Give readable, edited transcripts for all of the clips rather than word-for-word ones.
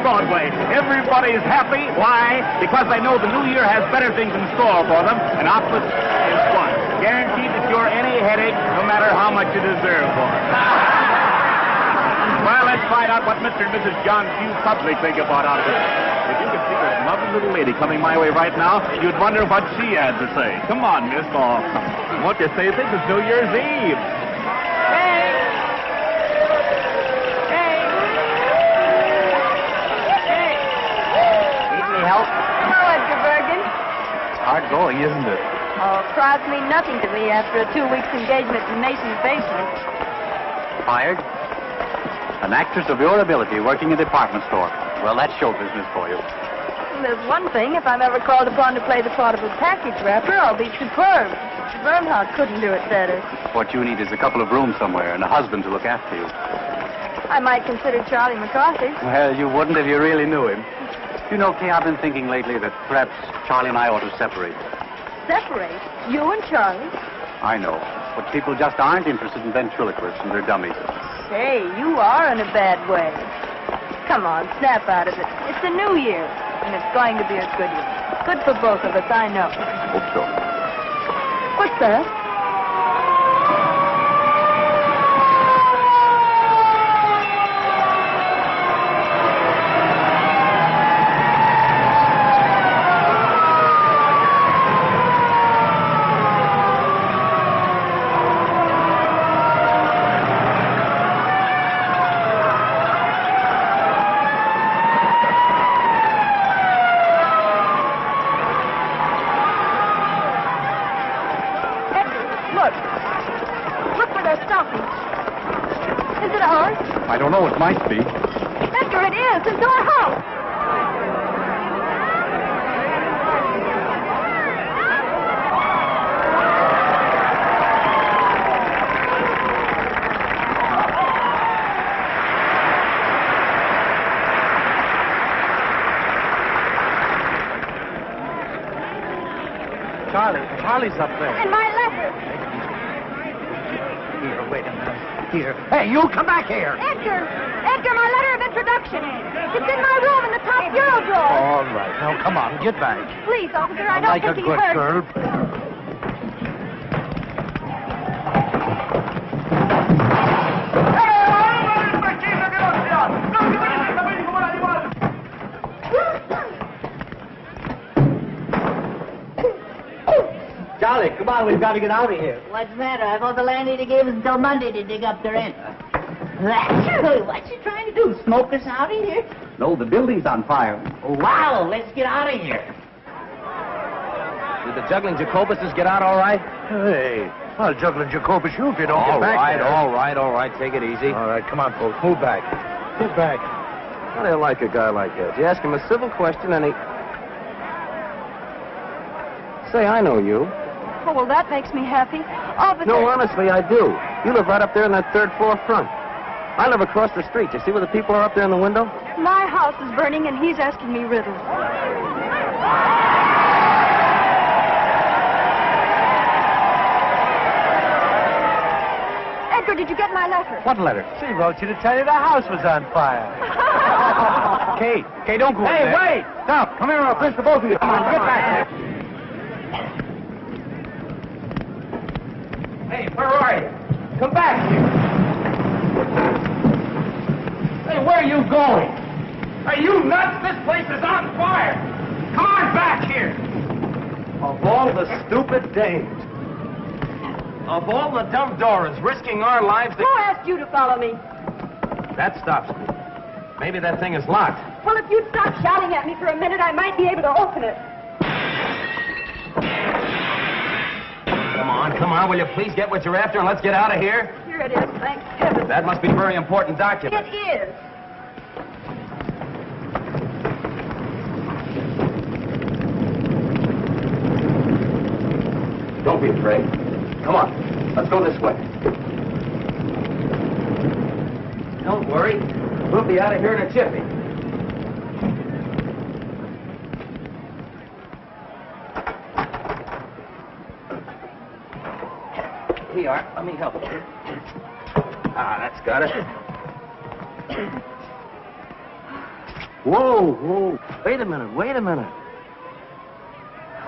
Broadway. Everybody's happy. Why? Because they know the new year has better things in store for them, and Octopus is one. Guaranteed to cure any headache, no matter how much you deserve for it. Well, let's find out what Mr. and Mrs. John Q. Public think about Octopus. If you could see this lovely little lady coming my way right now, you'd wonder what she had to say. Come on, miss. Oh, won't you say this is New Year's Eve? Hard going, isn't it? Oh, crowds mean nothing to me after a 2 weeks engagement in Mason's basement. Fired? An actress of your ability working in a department store. Well, that's show business for you. Well, there's one thing. If I'm ever called upon to play the part of a package wrapper, I'll be superb. Bernhardt couldn't do it better. What you need is a couple of rooms somewhere and a husband to look after you. I might consider Charlie McCarthy. Well, you wouldn't if you really knew him. You know, Kay, I've been thinking lately that perhaps Charlie and I ought to separate. Separate? You and Charlie? I know. But people just aren't interested in ventriloquists and their dummies. Say, you are in a bad way. Come on, snap out of it. It's a new year, and it's going to be a good year. Good for both of us, I know. Hope so. What's that? I don't know. It might be. Edgar, it is. It's our house. Charlie's up there. And my letter. Here, wait a minute. Here. Hey, you come back here. Edgar, my letter of introduction. It's in my room in the top bureau drawer. All right. Now, come on, get back. Please, officer, I don't like think a he good hurt. girl. Charlie, come on, we've got to get out of here. What's the matter? I thought the landlady gave us until Monday to dig up the rent. What's she trying to do? Smoke us out of here? No, the building's on fire. Oh, wow, let's get out of here. Did the juggling Jacobuses get out all right? Hey, I'll juggling Jacobus you if you don't get back there. All right. Take it easy. All right, come on, folks. Move back. Move back. How do you like a guy like that? You ask him a civil question and he... Say, I know you. Oh, well, that makes me happy. Officer... No, honestly, I do. You live right up there in that third floor front. I live across the street. You see where the people are up there in the window? My house is burning, and he's asking me riddles. Edgar, did you get my letter? What letter? She wrote you to tell you the house was on fire. Kate, don't go in there. Hey, wait! Stop. Come here, I'll pinch the both of you. Come on, get back here. Hey, where are you? Come back here. Hey, where are you going? Are you nuts? This place is on fire. Come on back here. Of all the stupid dames. Of all the dumb Doras risking our lives to... Who asked you to follow me? That stops me. Maybe that thing is locked. Well, if you'd stop shouting at me for a minute, I might be able to open it. Come on, will you please get what you're after and let's get out of here? Here it is, thank heaven. That must be a very important document. It is. Don't be afraid. Come on. Let's go this way. Don't worry. We'll be out of here in a jiffy. Here you are. Let me help you. Ah, that's got it. Whoa, whoa. Wait a minute, wait a minute.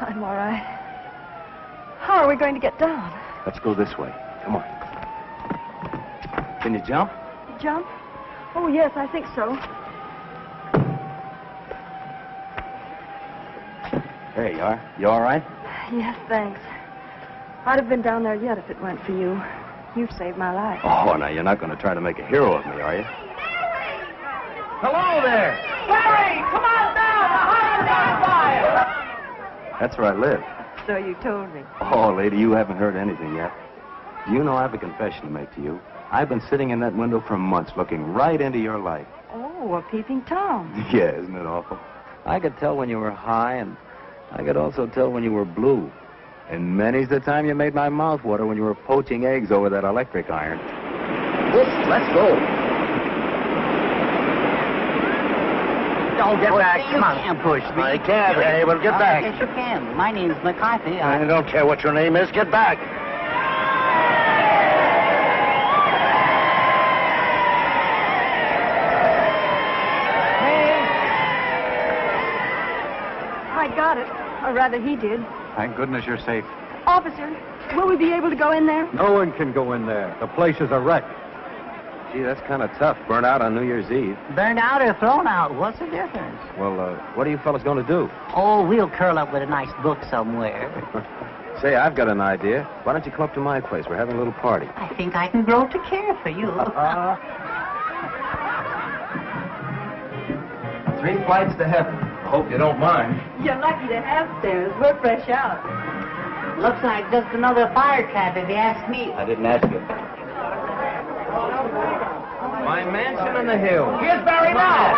I'm all right. How are we going to get down? Let's go this way. Come on. Can you jump? Jump? Oh, yes, I think so. There you are. You all right? Yes, thanks. I'd have been down there yet if it weren't for you. You've saved my life. Oh, now you're not going to try to make a hero of me, are you? Hello there! Larry, come on down! The house is on fire! That's where I live. So you told me. Oh, lady, you haven't heard anything yet. Do you know I have a confession to make to you? I've been sitting in that window for months looking right into your life. Oh, a peeping Tom. Yeah, isn't it awful? I could tell when you were high, and I could also tell when you were blue. And many's the time you made my mouth water when you were poaching eggs over that electric iron. Let's go. Don't get back. Come on. You can't push me. I can't. Hey, well, get back. Yes, you can. My name's McCarthy. I don't care what your name is. Get back. I got it. Or rather, he did. Thank goodness you're safe. Officer, will we be able to go in there? No one can go in there. The place is a wreck. Gee, that's kind of tough. Burnt out on New Year's Eve. Burned out or thrown out? What's the difference? Well, what are you fellas going to do? Oh, we'll curl up with a nice book somewhere. Say, I've got an idea. Why don't you come up to my place? We're having a little party. I think I can grow to care for you. 3 flights to heaven. I hope you don't mind. You're lucky to have stairs. We're fresh out. Looks like just another fire trap, if you ask me. I didn't ask you. My mansion in the hills. Here's Barry now.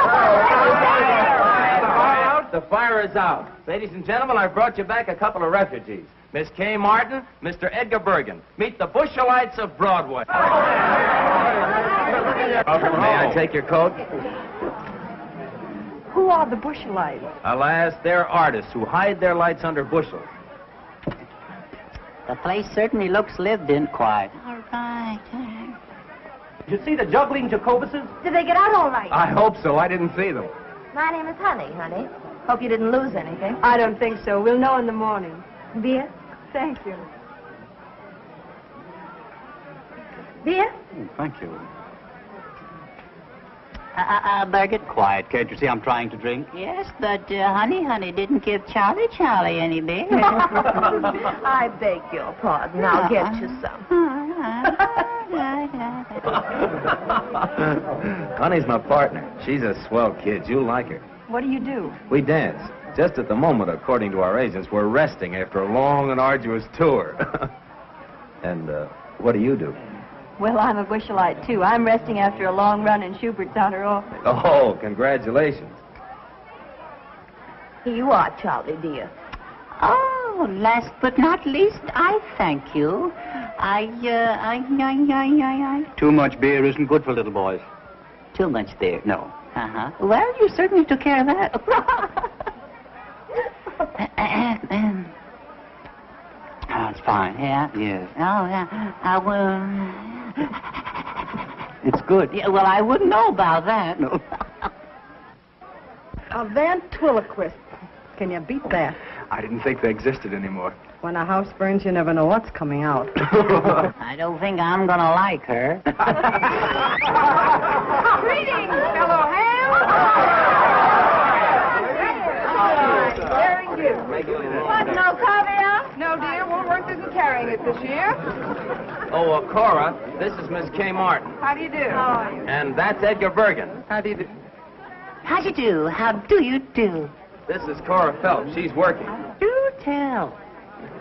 The fire is out. Ladies and gentlemen, I've brought you back a couple of refugees. Miss Kay Martin, Mr. Edgar Bergen. Meet the Bushelites of Broadway. May I take your coat? Who are the Bushelites? Alas, they're artists who hide their lights under bushels. The place certainly looks lived in quiet. All right. Did you see the juggling Jacobuses? Did they get out all right? I hope so. I didn't see them. My name is Honey. Hope you didn't lose anything. I don't think so. We'll know in the morning. Beer? Thank you. Beer? Thank you. Bergen? Quiet. Can't you see I'm trying to drink? Yes, but Honey didn't give Charlie any beer. I beg your pardon. I'll get you some. Honey's my partner. She's a swell kid. You'll like her. What do you do? We dance. Just at the moment, according to our agents, we're resting after a long and arduous tour. And what do you do? Well, I'm a Bushelite, too. I'm resting after a long run in Schubert's outer office. Oh, congratulations. Here you are, Charlie, dear. Oh, last but not least, I thank you. Too much beer isn't good for little boys. Too much there. No. Uh-huh. Well, you certainly took care of that. Oh, it's fine. Yeah? Yes. Oh, yeah. I will... It's good. Yeah, well, I wouldn't know about that. No. A ventriloquist. Can you beat that? I didn't think they existed anymore. When a house burns, you never know what's coming out. I don't think I'm going to like her. Greetings, fellow ham. Very good. What, no caviar? No, dear. Woolworth isn't carrying it this year. Oh, Cora, this is Miss Kay Martin. How do you do? How are you? And that's Edgar Bergen. How do you do? How do you do? How do you do? This is Cora Phelps. She's working. Do tell.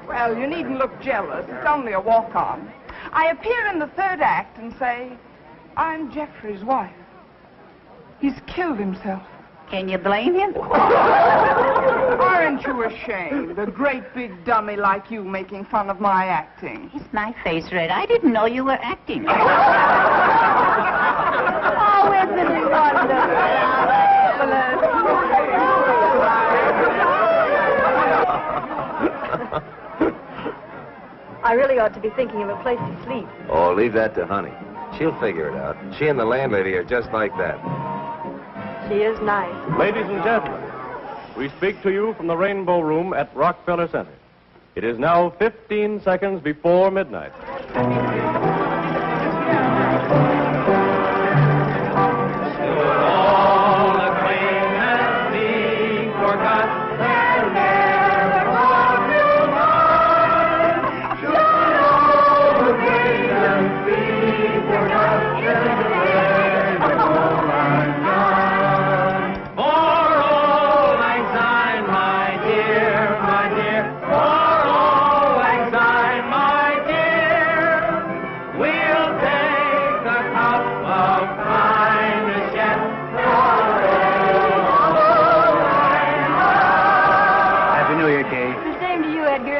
Well, you needn't look jealous. It's only a walk-on. I appear in the third act and say, I'm Jeffrey's wife. He's killed himself. Can you blame him? Aren't you ashamed? A great big dummy like you making fun of my acting. Is my face red? I didn't know you were acting. Oh, isn't it I really ought to be thinking of a place to sleep. Oh, leave that to Honey. She'll figure it out. She and the landlady are just like that. She is nice. Ladies and gentlemen, we speak to you from the Rainbow Room at Rockefeller Center. It is now 15 seconds before midnight.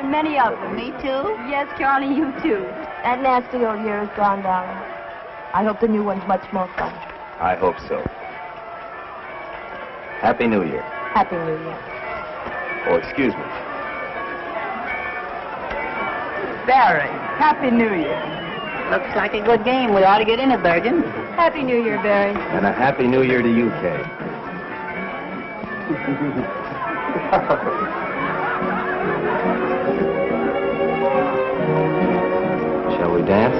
Many of them. Me too? Yes, Charlie, you too. That nasty old year is gone, darling. I hope the new one's much more fun. I hope so. Happy New Year. Happy New Year. Oh, excuse me. Barry, Happy New Year. Looks like a good game. We ought to get in it, Bergen. Happy New Year, Barry. And a Happy New Year to you, Kay. Shall we dance?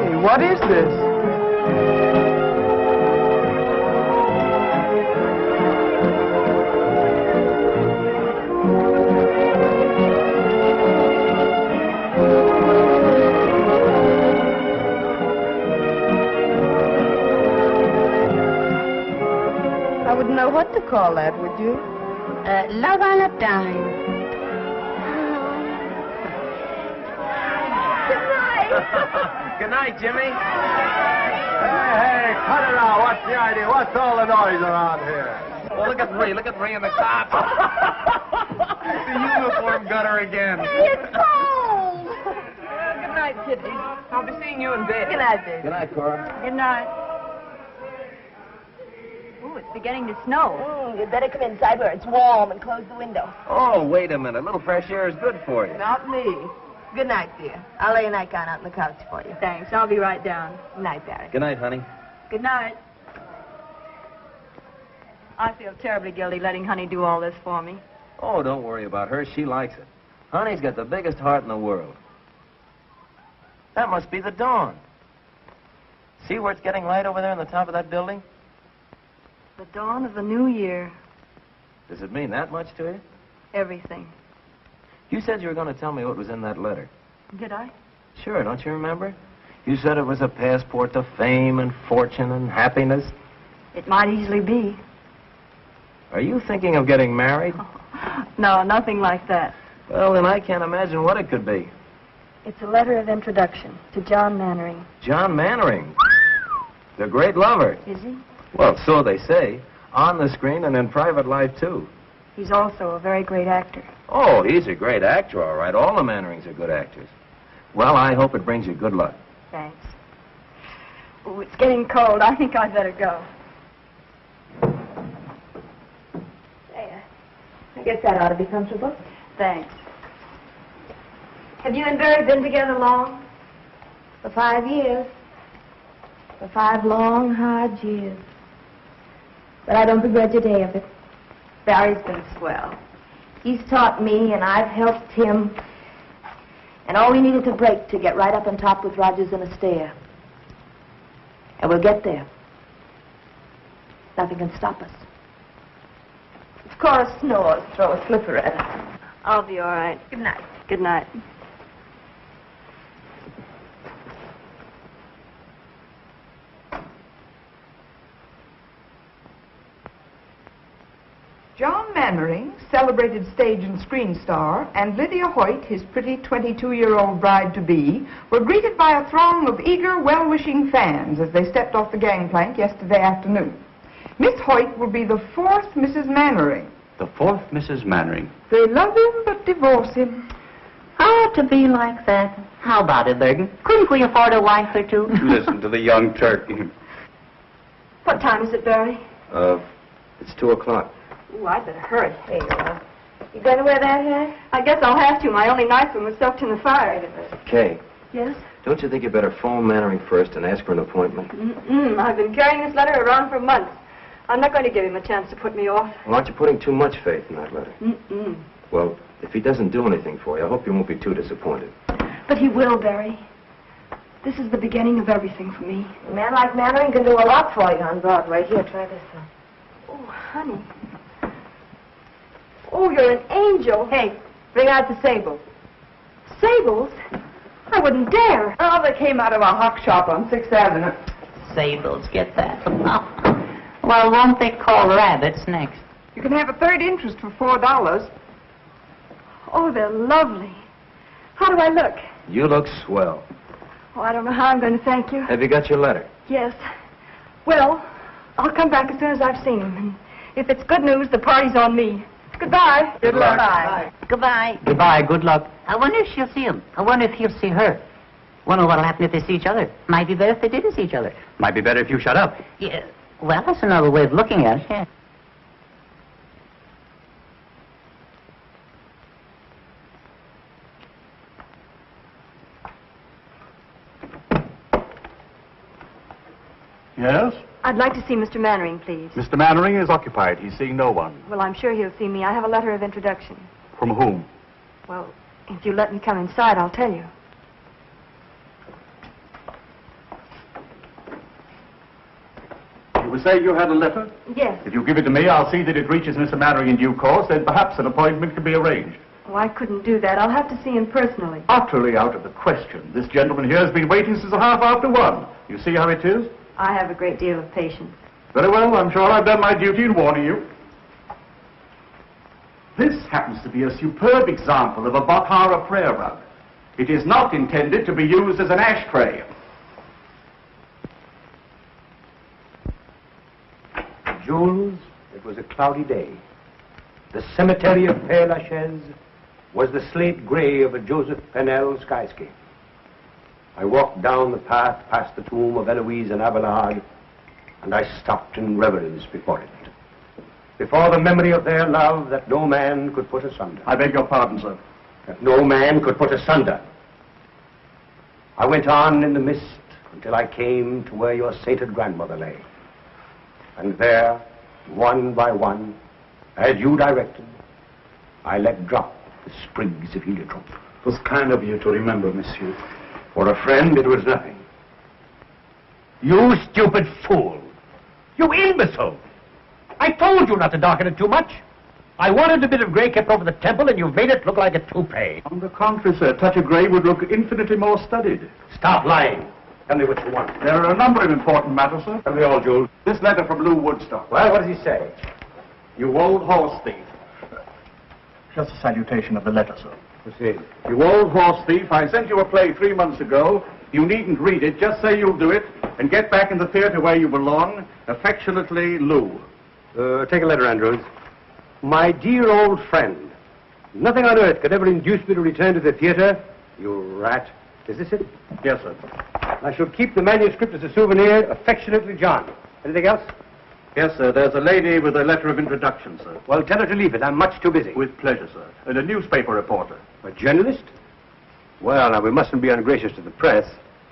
Hey, what is this? I wouldn't know what to call that, would you? Love on a dime. Good night, Jimmy. Hey, cut it out. What's the idea? What's all the noise around here? Oh, look at Marie. Look at Marie in the cop. The uniform got her again. It's cold. Good night, Kitty. I'll be seeing you in bed. Good night, baby. Good night, Cora. Good night. Ooh, it's beginning to snow. You'd better come inside where it's warm and close the window. Oh, wait a minute. A little fresh air is good for you. Not me. Good night, dear. I'll lay a nightgown out on the couch for you. Thanks. I'll be right down. Good night, Barry. Good night, honey. Good night. I feel terribly guilty letting Honey do all this for me. Oh, don't worry about her. She likes it. Honey's got the biggest heart in the world. That must be the dawn. See where it's getting light over there on the top of that building? The dawn of the new year. Does it mean that much to you? Everything. You said you were going to tell me what was in that letter. Did I? Sure, don't you remember? You said it was a passport to fame and fortune and happiness. It might easily be. Are you thinking of getting married? No, nothing like that. Well, then I can't imagine what it could be. It's a letter of introduction to John Mannering. John Mannering. The great lover. Is he? Well, so they say. On the screen and in private life, too. He's also a very great actor. Oh, he's a great actor, all right. All the Mannerings are good actors. Well, I hope it brings you good luck. Thanks. Oh, it's getting cold. I think I'd better go. There. I guess that ought to be comfortable. Thanks. Have you and Barry been together long? For 5 years. For 5 long, hard years. But I don't begrudge a day of it. Barry's been swell. He's taught me, and I've helped him. And all we need is a break to get right up on top with Rogers and Astaire. And we'll get there. Nothing can stop us. If Cora snores, throw a slipper at her. I'll be all right. Good night. Good night. John Mannering, celebrated stage and screen star, and Lydia Hoyt, his pretty 22-year-old bride-to-be, were greeted by a throng of eager, well-wishing fans as they stepped off the gangplank yesterday afternoon. Miss Hoyt will be the 4th Mrs. Mannering. The 4th Mrs. Mannering. They love him but divorce him. Ought to be like that. How about it, Bergen? Couldn't we afford a wife or two? Listen to the young Turk. What time is it, Barry? It's 2 o'clock. Ooh, I'd better hurry. There you are. You going to wear that hat? I guess I'll have to. My only nice one was soaked in the fire. Kay, Yes? Don't you think you better phone Mannering first and ask for an appointment? I've been carrying this letter around for months. I'm not going to give him a chance to put me off. Well, aren't you putting too much faith in that letter? Well, if he doesn't do anything for you, I hope you won't be too disappointed. But he will, Barry. This is the beginning of everything for me. A man like Mannering can do a lot for you on Broadway. Here, try this one. Oh, honey. Oh, you're an angel. Hey, bring out the sables. Sables? I wouldn't dare. Oh, they came out of a hock shop on 6th Avenue. Sables, get that. Well, won't they call rabbits next? You can have a third interest for $4. Oh, they're lovely. How do I look? You look swell. Oh, I don't know how I'm going to thank you. Have you got your letter? Yes. Well, I'll come back as soon as I've seen him. And if it's good news, the party's on me. Goodbye. Good luck. Bye. Goodbye. Goodbye. Good luck. I wonder if she'll see him. I wonder if he'll see her. Wonder what'll happen if they see each other. Might be better if they didn't see each other. Might be better if you shut up. Yeah. Well, that's another way of looking at it. Yeah. Yes? I'd like to see Mr. Mannering, please. Mr. Mannering is occupied. He's seeing no one. Well, I'm sure he'll see me. I have a letter of introduction. From whom? Well, if you let me come inside, I'll tell you. You were saying you had a letter? Yes. If you give it to me, I'll see that it reaches Mr. Mannering in due course. Then perhaps an appointment can be arranged. Oh, I couldn't do that. I'll have to see him personally. Utterly out of the question. This gentleman here has been waiting since 1:30. You see how it is? I have a great deal of patience. Very well. I'm sure I've done my duty in warning you. This happens to be a superb example of a Bakhara prayer rug. It is not intended to be used as an ashtray. Jules, it was a cloudy day. The cemetery of Père Lachaise was the slate gray of a Joseph Pennell skyscape. I walked down the path past the tomb of Eloise and Abelard, and I stopped in reverence before it. Before the memory of their love that no man could put asunder. I beg your pardon, sir. That no man could put asunder. I went on in the mist until I came to where your sainted grandmother lay. And there, one by one, as you directed, I let drop the sprigs of heliotrope. It was kind of you to remember, monsieur. For a friend, it was nothing. You stupid fool! You imbecile! I told you not to darken it too much. I wanted a bit of gray kept over the temple, and you've made it look like a toupee. On the contrary, sir, a touch of gray would look infinitely more studied. Stop lying. Tell me what you want. There are a number of important matters, sir. Tell me all, Jules. This letter from Lou Woodstock. Well, what does he say? You old horse thief. Just a salutation of the letter, sir. Proceed. You old horse thief, I sent you a play 3 months ago. You needn't read it. Just say you'll do it and get back in the theater where you belong. Affectionately, Lou. Take a letter, Andrews. My dear old friend, nothing on earth could ever induce me to return to the theater. You rat. Is this it? Yes, sir. I shall keep the manuscript as a souvenir. Affectionately, John. Anything else? Yes, sir. There's a lady with a letter of introduction, sir. Well, tell her to leave it. I'm much too busy. With pleasure, sir. And a newspaper reporter. A journalist? Well, now, we mustn't be ungracious to the press.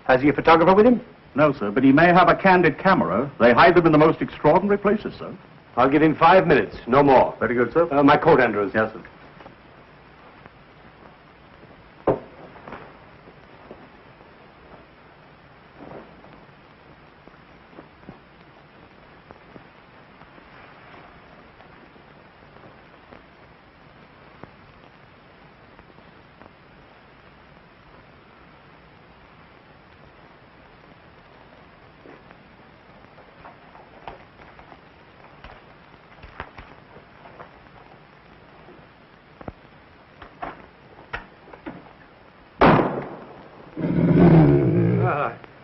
Has he a photographer with him? No, sir, but he may have a candid camera. They hide them in the most extraordinary places, sir. I'll give him 5 minutes, no more. Very good, sir. My coat, Andrews. Yes, sir.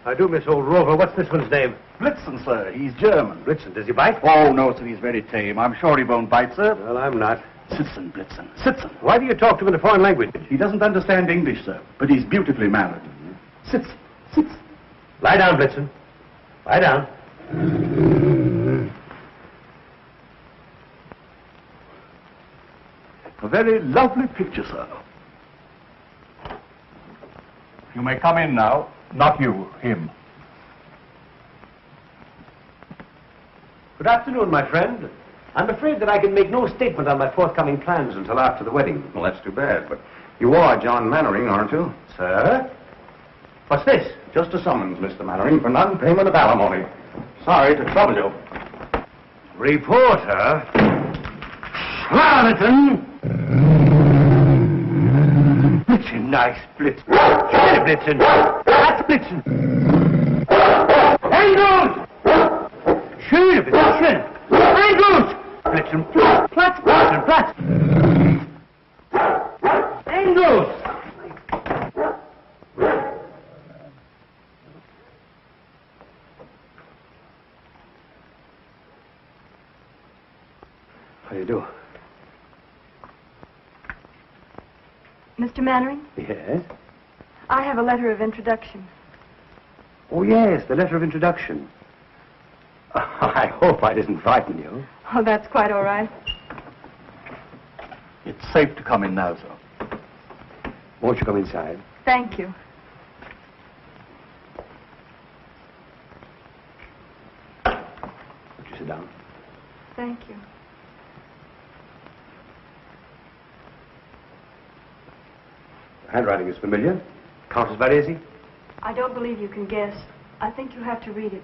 I do miss old Rover. What's this one's name? Blitzen, sir. He's German. Blitzen. Does he bite? Oh, no, sir. He's very tame. I'm sure he won't bite, sir. Well, I'm not. Sitzen, Blitzen. Sitzen. Why do you talk to him in a foreign language? He doesn't understand English, sir, but he's beautifully mannered. Sitzen. Sitzen. Lie down, Blitzen. Lie down. A very lovely picture, sir. You may come in now. Not you, him. Good afternoon, my friend. I'm afraid that I can make no statement on my forthcoming plans until after the wedding. Well, that's too bad, but you are John Mannering, aren't you? Sir? What's this? Just a summons, Mr. Mannering, for non-payment of alimony. Sorry to trouble you. Reporter? Charlatan! Blitzen, nice Blitzen. Schöne Blitzen. That's Blitzen. Engels! Schöne Blitzen. Engels! Blitzen, Platz, Blitzen, Platz. Engels! How do you do? Mr. Mannering, Yes? I have a letter of introduction. Oh, yes, the letter of introduction. I hope I didn't frighten you. Oh, that's quite all right. It's safe to come in now, sir. Won't you come inside? Thank you. Won't you sit down? Thank you. Handwriting is familiar. Countess Varese? I don't believe you can guess. I think you have to read it.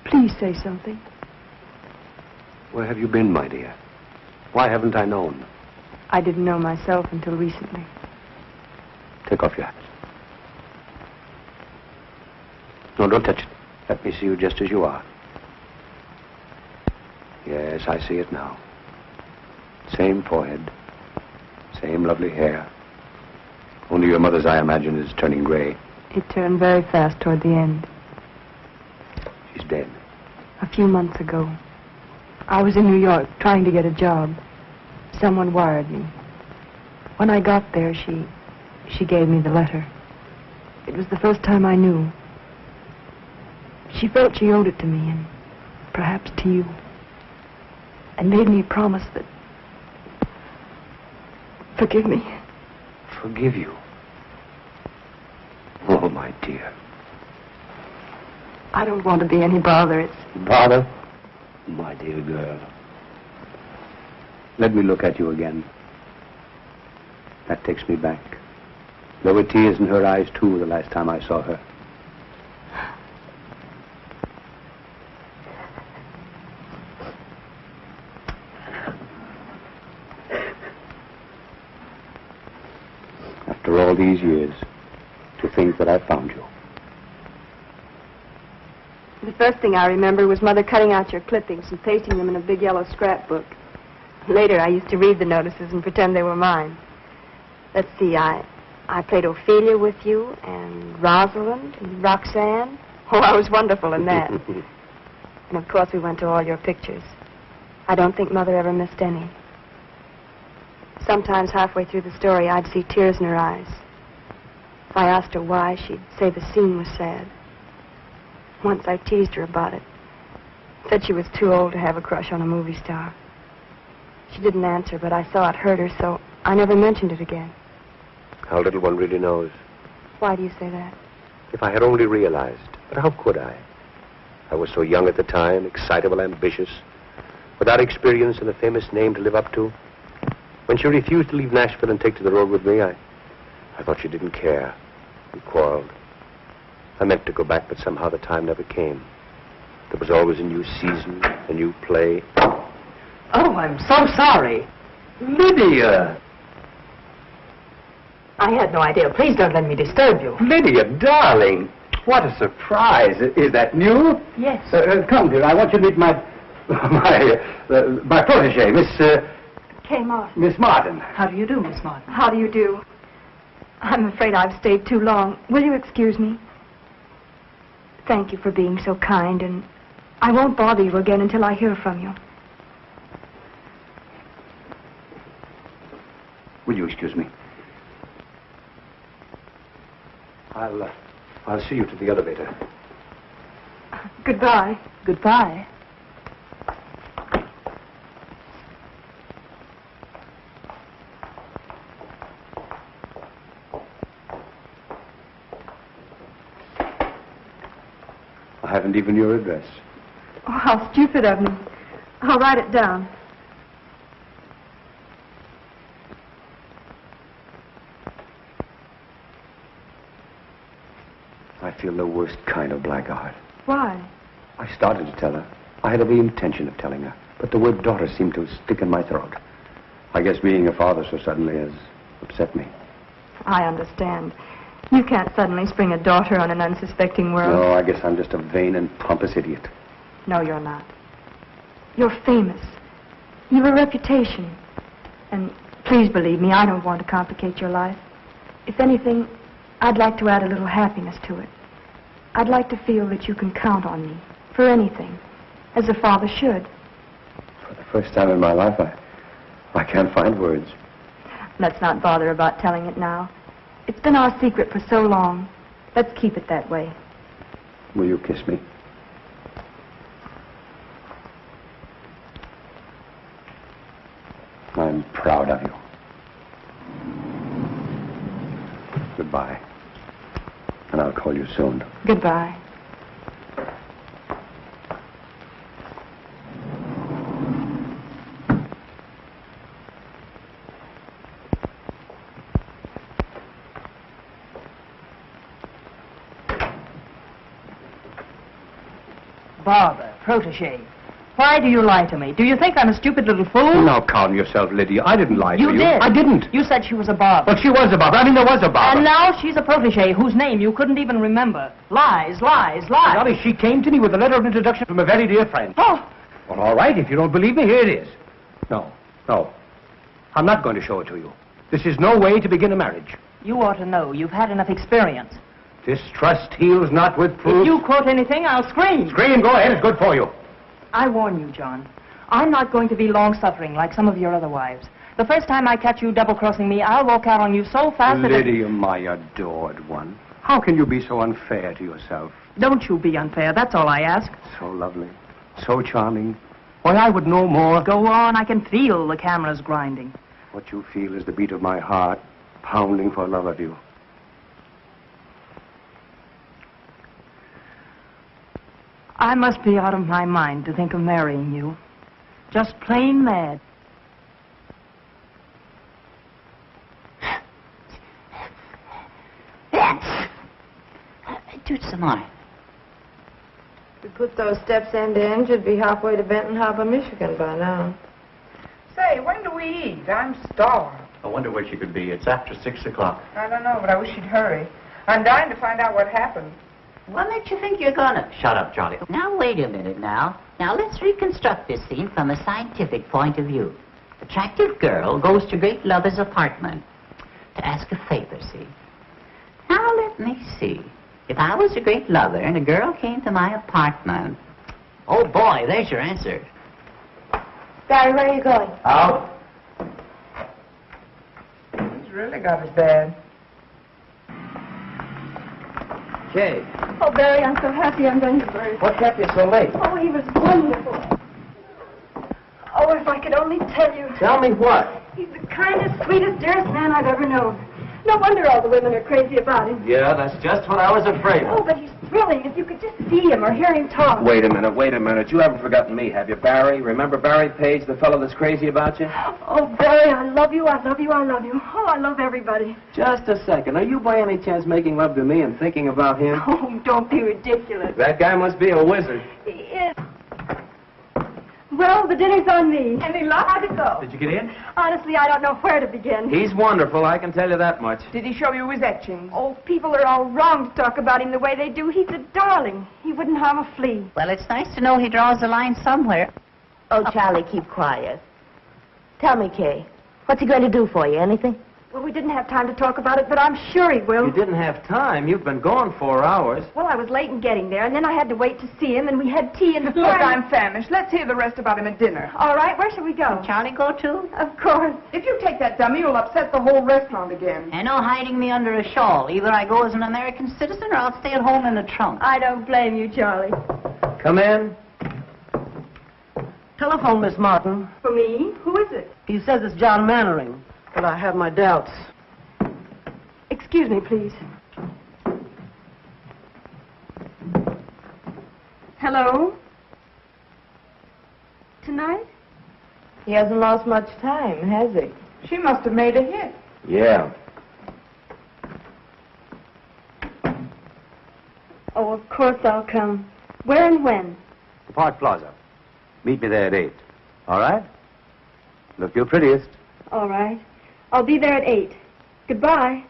Please say something. Where have you been, my dear? Why haven't I known? I didn't know myself until recently. Take off your hat. No, don't touch it. Let me see you just as you are. Yes, I see it now. Same forehead. Same lovely hair. Only your mother's, I imagine, is turning gray. It turned very fast toward the end. She's dead. A few months ago. I was in New York trying to get a job. Someone wired me. When I got there, she gave me the letter. It was the first time I knew. She felt she owed it to me, and perhaps to you. And made me promise that... Forgive me. Forgive you? Oh, my dear. I don't want to be any bother. It's... Bother? My dear girl. Let me look at you again. That takes me back. There were tears in her eyes, too, the last time I saw her. After all these years, to think that I found you. The first thing I remember was Mother cutting out your clippings and pasting them in a big yellow scrapbook. Later, I used to read the notices and pretend they were mine. Let's see, I played Ophelia with you, and Rosalind, and Roxanne. Oh, I was wonderful in that. And, of course, we went to all your pictures. I don't think Mother ever missed any. Sometimes halfway through the story, I'd see tears in her eyes. If I asked her why, she'd say the scene was sad. Once I teased her about it. Said she was too old to have a crush on a movie star. She didn't answer, but I saw it hurt her, so I never mentioned it again. How little one really knows. Why do you say that? If I had only realized. But how could I? I was so young at the time, excitable, ambitious, without experience and a famous name to live up to. When she refused to leave Nashville and take to the road with me, I thought she didn't care. We quarreled. I meant to go back, but somehow the time never came. There was always a new season, a new play. Oh, I'm so sorry. Lydia! I had no idea. Please don't let me disturb you. Lydia, darling! What a surprise. Is that new? Yes. Come, dear, I want you to meet my My protege, K. Martin. Miss Martin. How do you do, Miss Martin? How do you do? I'm afraid I've stayed too long. Will you excuse me? Thank you for being so kind, and I won't bother you again until I hear from you. Will you excuse me? I'll see you to the elevator. Goodbye. Goodbye. I haven't even your address. Oh, how stupid of me. I'll write it down. I feel the worst kind of blackguard. Why? I started to tell her. I had every intention of telling her, but the word daughter seemed to stick in my throat. I guess being a father so suddenly has upset me. I understand. You can't suddenly spring a daughter on an unsuspecting world. No, I guess I'm just a vain and pompous idiot. No, you're not. You're famous. You've a reputation. And please believe me, I don't want to complicate your life. If anything, I'd like to add a little happiness to it. I'd like to feel that you can count on me for anything, as a father should. For the first time in my life, I can't find words. Let's not bother about telling it now. It's been our secret for so long. Let's keep it that way. Will you kiss me? I'm proud of you. Goodbye. And I'll call you soon. Goodbye. Barbara, protege. Why do you lie to me? Do you think I'm a stupid little fool? Now calm yourself, Lydia. I didn't lie to you. You did. I didn't. You said she was a Barbara. But she was a Barbara. I mean, there was a Barbara. And now she's a protege whose name you couldn't even remember. Lies, lies, lies. Dolly, she came to me with a letter of introduction from a very dear friend. Oh. Well, all right. If you don't believe me, here it is. No. I'm not going to show it to you. This is no way to begin a marriage. You ought to know. You've had enough experience. Distrust heals not with proof. If you quote anything, I'll scream. Scream. Go ahead. It's good for you. I warn you, John. I'm not going to be long-suffering like some of your other wives. The first time I catch you double-crossing me, I'll walk out on you so fast that... Lydia, my adored one. How can you be so unfair to yourself? Don't you be unfair. That's all I ask. So lovely. So charming. Why, I would know more. Go on. I can feel the cameras grinding. What you feel is the beat of my heart, pounding for love of you. I must be out of my mind to think of marrying you. Just plain mad. Do some more. If we put those steps end to end, you'd be halfway to Benton Harbor, Michigan by now. Say, when do we eat? I'm starved. I wonder where she could be. It's after 6 o'clock. I don't know, but I wish she'd hurry. I'm dying to find out what happened. What makes you think you're gonna? Shut up, Charlie. Now, wait a minute now. Now, let's reconstruct this scene from a scientific point of view. Attractive girl goes to great lover's apartment to ask a favor, see? Now, let me see. If I was a great lover and a girl came to my apartment... Oh, boy, there's your answer. Barry, where are you going? Out. He's really got us bad. Kay, Oh, Barry, I'm so happy I'm going to birth. what kept you so late? Oh, he was wonderful. Oh, if I could only tell you. Tell me what? He's the kindest, sweetest, dearest man I've ever known. No wonder all the women are crazy about him. Yeah, that's just what I was afraid Oh, of. but he's thrilling. If you could just see him or hear him talk. Wait a minute. You haven't forgotten me, have you, Barry? Remember Barry Page, the fellow that's crazy about you? Oh, Barry, I love you, I love you, I love you. Oh, I love everybody. Just a second. Are you by any chance making love to me and thinking about him? Oh, don't be ridiculous. That guy must be a wizard. He is. Well, the dinner's on me. Any luck? How'd it go? Did you get in? Honestly, I don't know where to begin. He's wonderful, I can tell you that much. Did he show you his etchings? Oh, people are all wrong to talk about him the way they do. He's a darling. He wouldn't harm a flea. Well, it's nice to know he draws the line somewhere. Oh, Charlie, keep quiet. Tell me, Kay, what's he going to do for you? Anything? Well, we didn't have time to talk about it, but I'm sure he will. You didn't have time. You've been gone 4 hours. Well, I was late in getting there, and then I had to wait to see him, and we had tea and... Look, I'm famished. Let's hear the rest about him at dinner. All right, where shall we go? Can Charlie go too? Of course. If you take that dummy, you'll upset the whole restaurant again. And no hiding me under a shawl. Either I go as an American citizen or I'll stay at home in the trunk. I don't blame you, Charlie. Come in. Telephone, Miss Martin. For me? Who is it? He says it's John Mannering, but I have my doubts. Excuse me, please. Hello? Tonight? He hasn't lost much time, has he? She must have made a hit. Yeah. Oh, of course I'll come. Where and when? The Park Plaza. Meet me there at 8. All right? Look your prettiest. All right. I'll be there at 8. Goodbye.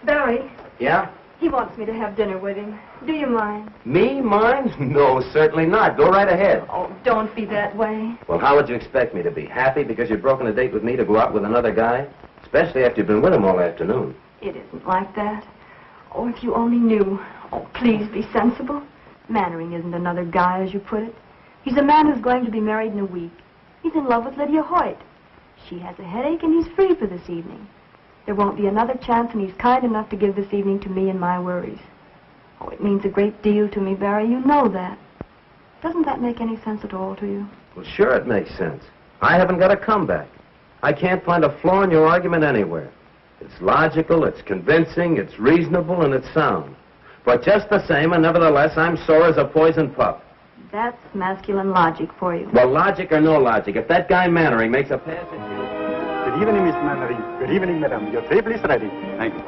Barry, Yeah? he wants me to have dinner with him. Do you mind? Me? Mine? No, certainly not. Go right ahead. Oh, don't be that way. Well, how would you expect me to be? Happy because you've broken a date with me to go out with another guy? Especially after you've been with him all afternoon. It isn't like that. Oh, if you only knew. Oh, please be sensible. Mannering isn't another guy, as you put it. He's a man who's going to be married in a week. He's in love with Lydia Hoyt. She has a headache, and he's free for this evening. There won't be another chance, and he's kind enough to give this evening to me and my worries. Oh, it means a great deal to me, Barry. You know that. Doesn't that make any sense at all to you? Well, sure it makes sense. I haven't got a comeback. I can't find a flaw in your argument anywhere. It's logical, it's convincing, it's reasonable, and it's sound. But just the same, and nevertheless, I'm sore as a poisoned pup. That's masculine logic for you. Well, logic or no logic, if that guy Mannering makes a pass at you... Good evening, Miss Mannering. Good evening, madam. Your table is ready. Thank you.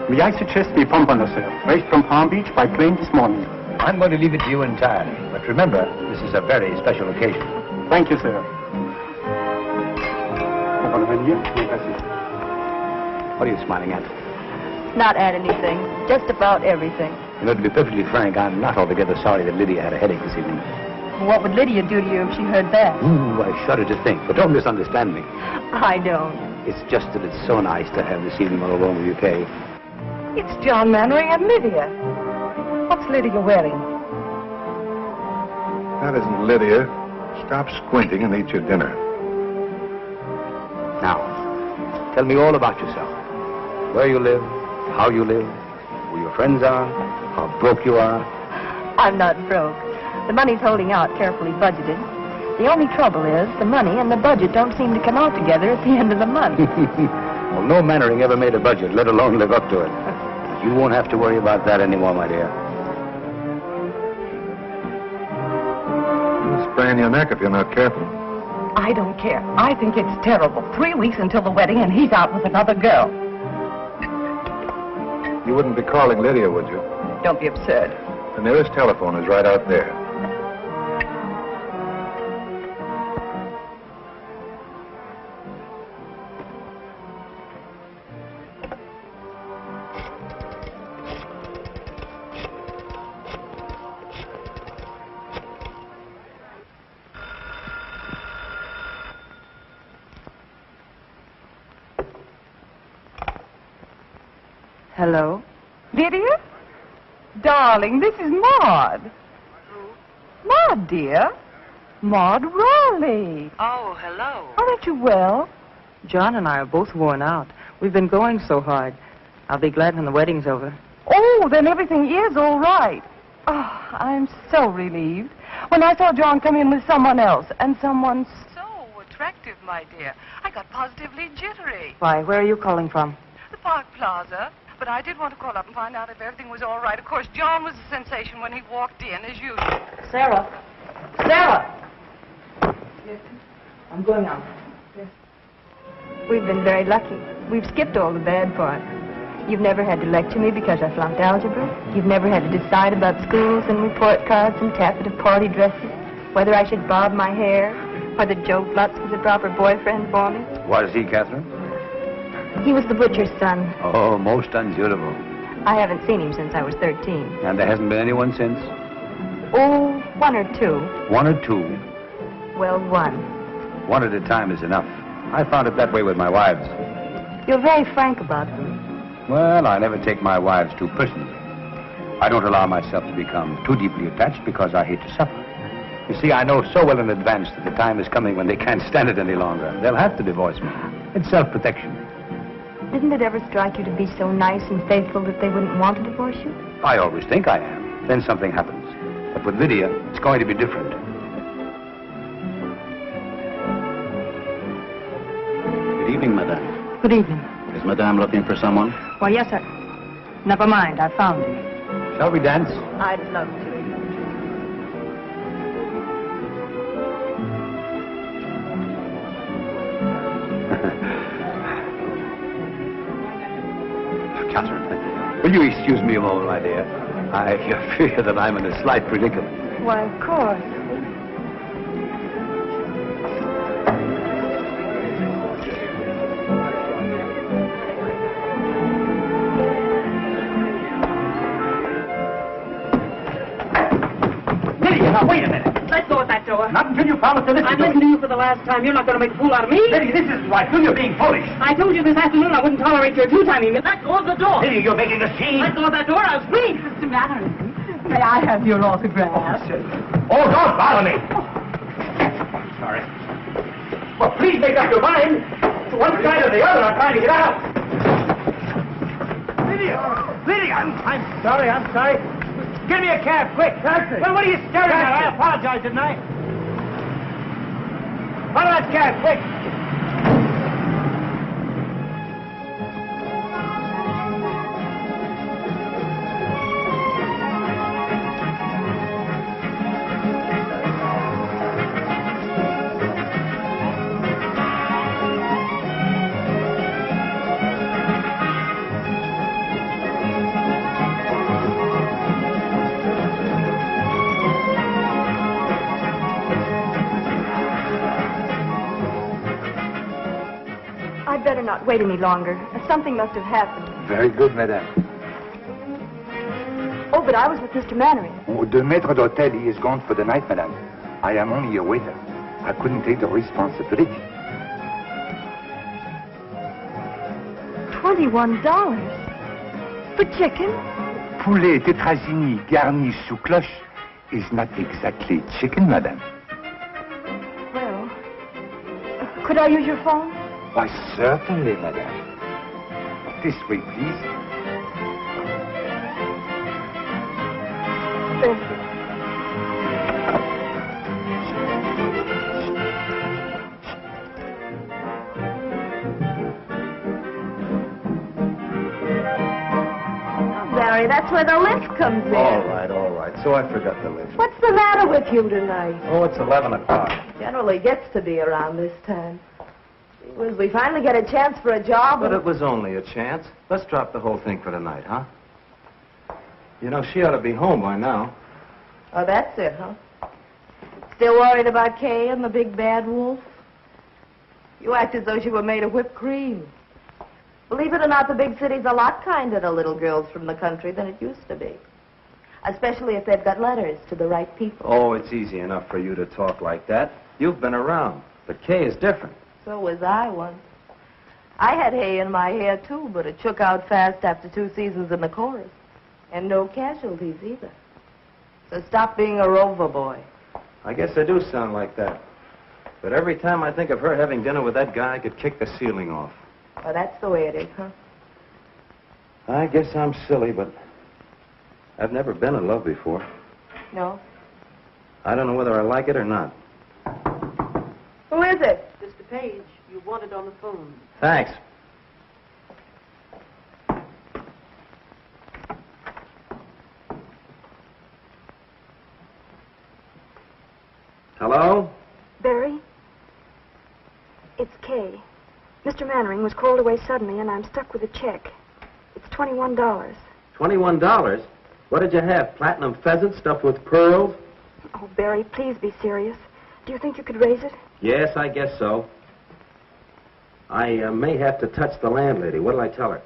May I suggest we pump on sir? Right from Palm Beach by plane this morning. I'm going to leave it to you entirely. But remember, this is a very special occasion. Thank you, sir. What are you smiling at? Not at anything. Just about everything. You know, to be perfectly frank, I'm not altogether sorry that Lydia had a headache this evening. What would Lydia do to you if she heard that? Ooh, I shudder to think. But don't misunderstand me. I don't. It's just that it's so nice to have this evening all alone with you, Kay. It's John Mannering and Lydia. What's Lydia wearing? That isn't Lydia. Stop squinting and eat your dinner. Now, tell me all about yourself. Where you live, how you live, who your friends are, how broke you are. I'm not broke. The money's holding out, carefully budgeted. The only trouble is the money and the budget don't seem to come out together at the end of the month. Well, no Mannering ever made a budget, let alone live up to it. You won't have to worry about that anymore, my dear. You'll sprain your neck if you're not careful. I don't care. I think it's terrible. 3 weeks until the wedding, and he's out with another girl. You wouldn't be calling Lydia, would you? Don't be absurd. The nearest telephone is right out there. Hello? Lydia? Darling, this is Maud. Maud, dear. Maud Raleigh. Oh, hello. Aren't you well? John and I are both worn out. We've been going so hard. I'll be glad when the wedding's over. Oh, then everything is all right. Oh, I'm so relieved. When I saw John come in with someone else, and someone so attractive, my dear, I got positively jittery. Why, where are you calling from? The Park Plaza. But I did want to call up and find out if everything was all right. Of course, John was a sensation when he walked in, as usual. Sarah. Sarah! Yes. I'm going out. We've been very lucky. We've skipped all the bad parts. You've never had to lecture me because I flunked algebra. You've never had to decide about schools and report cards and taffeta party dresses, whether I should bob my hair, whether Joe Flutz was a proper boyfriend for me. Was he, Catherine? He was the butcher's son. Oh, most unsuitable. I haven't seen him since I was 13. And there hasn't been anyone since? Oh, one or two. One or two? Well, one. One at a time is enough. I found it that way with my wives. You're very frank about them. Well, I never take my wives too personally. I don't allow myself to become too deeply attached because I hate to suffer. You see, I know so well in advance that the time is coming when they can't stand it any longer. They'll have to divorce me. It's self-protection. Didn't it ever strike you to be so nice and faithful that they wouldn't want to divorce you? I always think I am. Then something happens. But with Lydia, it's going to be different. Good evening, madame. Good evening. Is madame looking for someone? Why, yes, sir. Never mind, I found him. Shall we dance? I'd love to. Catherine, will you excuse me a moment, my dear? I fear that I'm in a slight predicament. Why, of course. Now, wait a minute. Let go of that door. Not until you promise to listen I'm to listening to you for the last time. You're not going to make a fool out of me. Lydia, this isn't right. You're being foolish. I told you this afternoon I wouldn't tolerate your two-timing. Let go of the door. Lydia, you're making a scene. Let go of that door. I'll scream. What's the matter? May I have your autograph? Oh, don't bother me. Sorry. Well, please make up your mind. To one side or the other, I'm trying to get out. Lydia, I'm sorry. Give me a cab, quick. Taxi. Well, what are you staring at? I apologize, didn't I? Follow that cab, quick. I'd better not wait any longer. Something must have happened. Very good, madame. Oh, but I was with Mr. Mannering. Oh, the maître d'hôtel, he is gone for the night, madame. I am only a waiter. I couldn't take the responsibility. $21 for chicken? Poulet tétrazini garni sous cloche is not exactly chicken, madame. Well, could I use your phone? Why, certainly, madame. This way, please. Thank you. Barry, that's where the lift comes in. All right. So I forgot the lift. What's the matter with you tonight? Oh, it's 11 o'clock. Generally gets to be around this time. We finally get a chance for a job. But it was only a chance. Let's drop the whole thing for tonight, huh? You know, she ought to be home by now. Oh, that's it, huh? Still worried about Kay and the big bad wolf? You act as though she were made of whipped cream. Believe it or not, the big city's a lot kinder to little girls from the country than it used to be. Especially if they've got letters to the right people. Oh, it's easy enough for you to talk like that. You've been around. But Kay is different. So was I once. I had hay in my hair, too, but it shook out fast after 2 seasons in the chorus. And no casualties, either. So stop being a rover boy. I guess I do sound like that. But every time I think of her having dinner with that guy, I could kick the ceiling off. Well, that's the way it is, huh? I guess I'm silly, but I've never been in love before. No? I don't know whether I like it or not. Who is it? Mr. Page, you wanted on the phone. Thanks. Hello? Barry? It's Kay. Mr. Mannering was called away suddenly, and I'm stuck with a check. It's $21. $21? What did you have? Platinum pheasant stuffed with pearls? Oh, Barry, please be serious. Do you think you could raise it? Yes, I guess so. I may have to touch the landlady. What'll I tell her?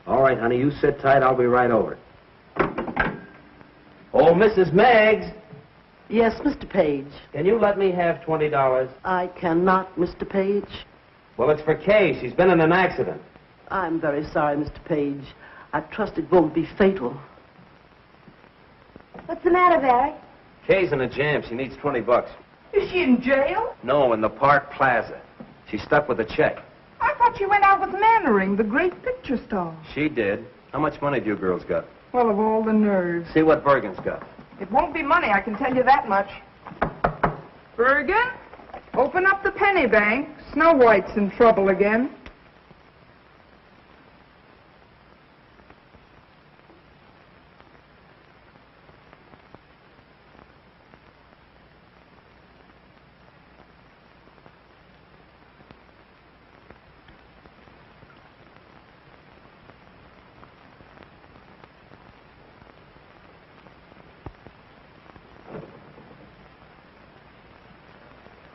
All right, honey, you sit tight. I'll be right over. Oh, Mrs. Meggs. Yes, Mr. Page. Can you let me have $20? I cannot, Mr. Page. Well, it's for Kay. She's been in an accident. I'm very sorry, Mr. Page. I trust it won't be fatal. What's the matter, Barry? Kay's in a jam. She needs $20. Is she in jail? No, in the Park Plaza. She's stuck with a check. I thought she went out with Mannering, the great picture star. She did. How much money do you girls got? Well, of all the nerves. See what Bergen's got. It won't be money, I can tell you that much. Bergen, open up the penny bank. Snow White's in trouble again.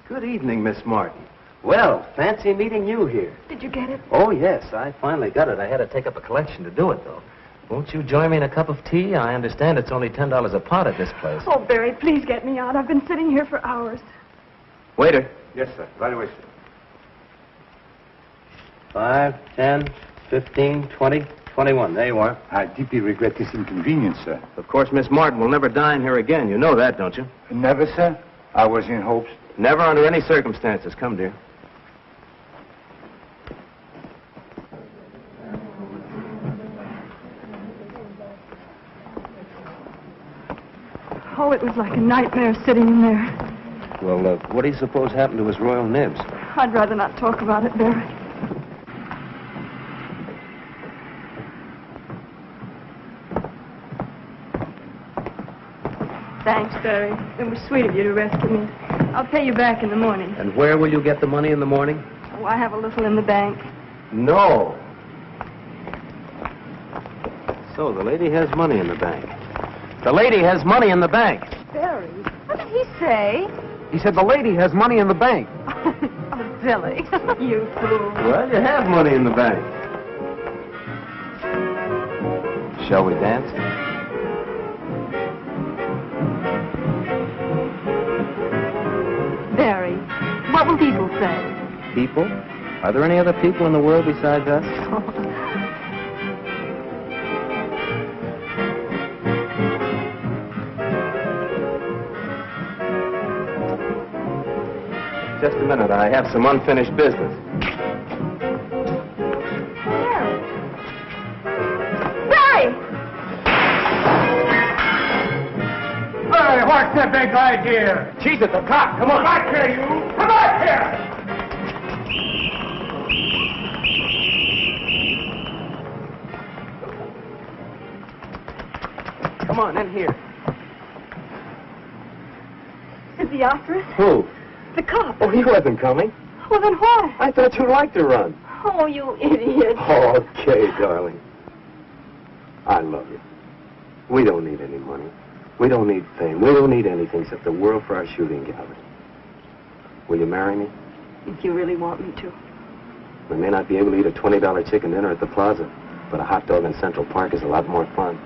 Good evening, Miss Martin. Well, fancy meeting you here. Did you get it? Oh, yes, I finally got it. I had to take up a collection to do it, though. Won't you join me in a cup of tea? I understand it's only $10 a pot at this place. Oh, Barry, please get me out. I've been sitting here for hours. Waiter. Yes, sir. Right away, sir. 5, 10, 15, 20, 21. There you are. I deeply regret this inconvenience, sir. Of course, Miss Martin will never dine here again. You know that, don't you? Never, sir. I was in hopes. Never under any circumstances. Come, dear. Oh, it was like a nightmare sitting in there. Well, what do you suppose happened to his royal nibs? I'd rather not talk about it, Barry. Thanks, Barry. It was sweet of you to rescue me. I'll pay you back in the morning. And where will you get the money in the morning? Oh, I have a little in the bank. No. So the lady has money in the bank. The lady has money in the bank. Barry, what did he say? He said the lady has money in the bank. Oh, Billy, you fool. Well, you have money in the bank. Shall we dance? Barry, what will people say? People? Are there any other people in the world besides us? Just a minute. I have some unfinished business. Barry! Hey, what's the big idea? Jesus, the cop! Come on! Come back here, you! Come back here! Come on, in here. Is he after us? Who? The cop. Oh, he wasn't coming. Well, then why? I thought you'd like to run. Oh, you idiot. Okay, darling. I love you. We don't need any money. We don't need fame. We don't need anything except the world for our shooting gallery. Will you marry me? If you really want me to. We may not be able to eat a $20 chicken dinner at the plaza, but a hot dog in Central Park is a lot more fun.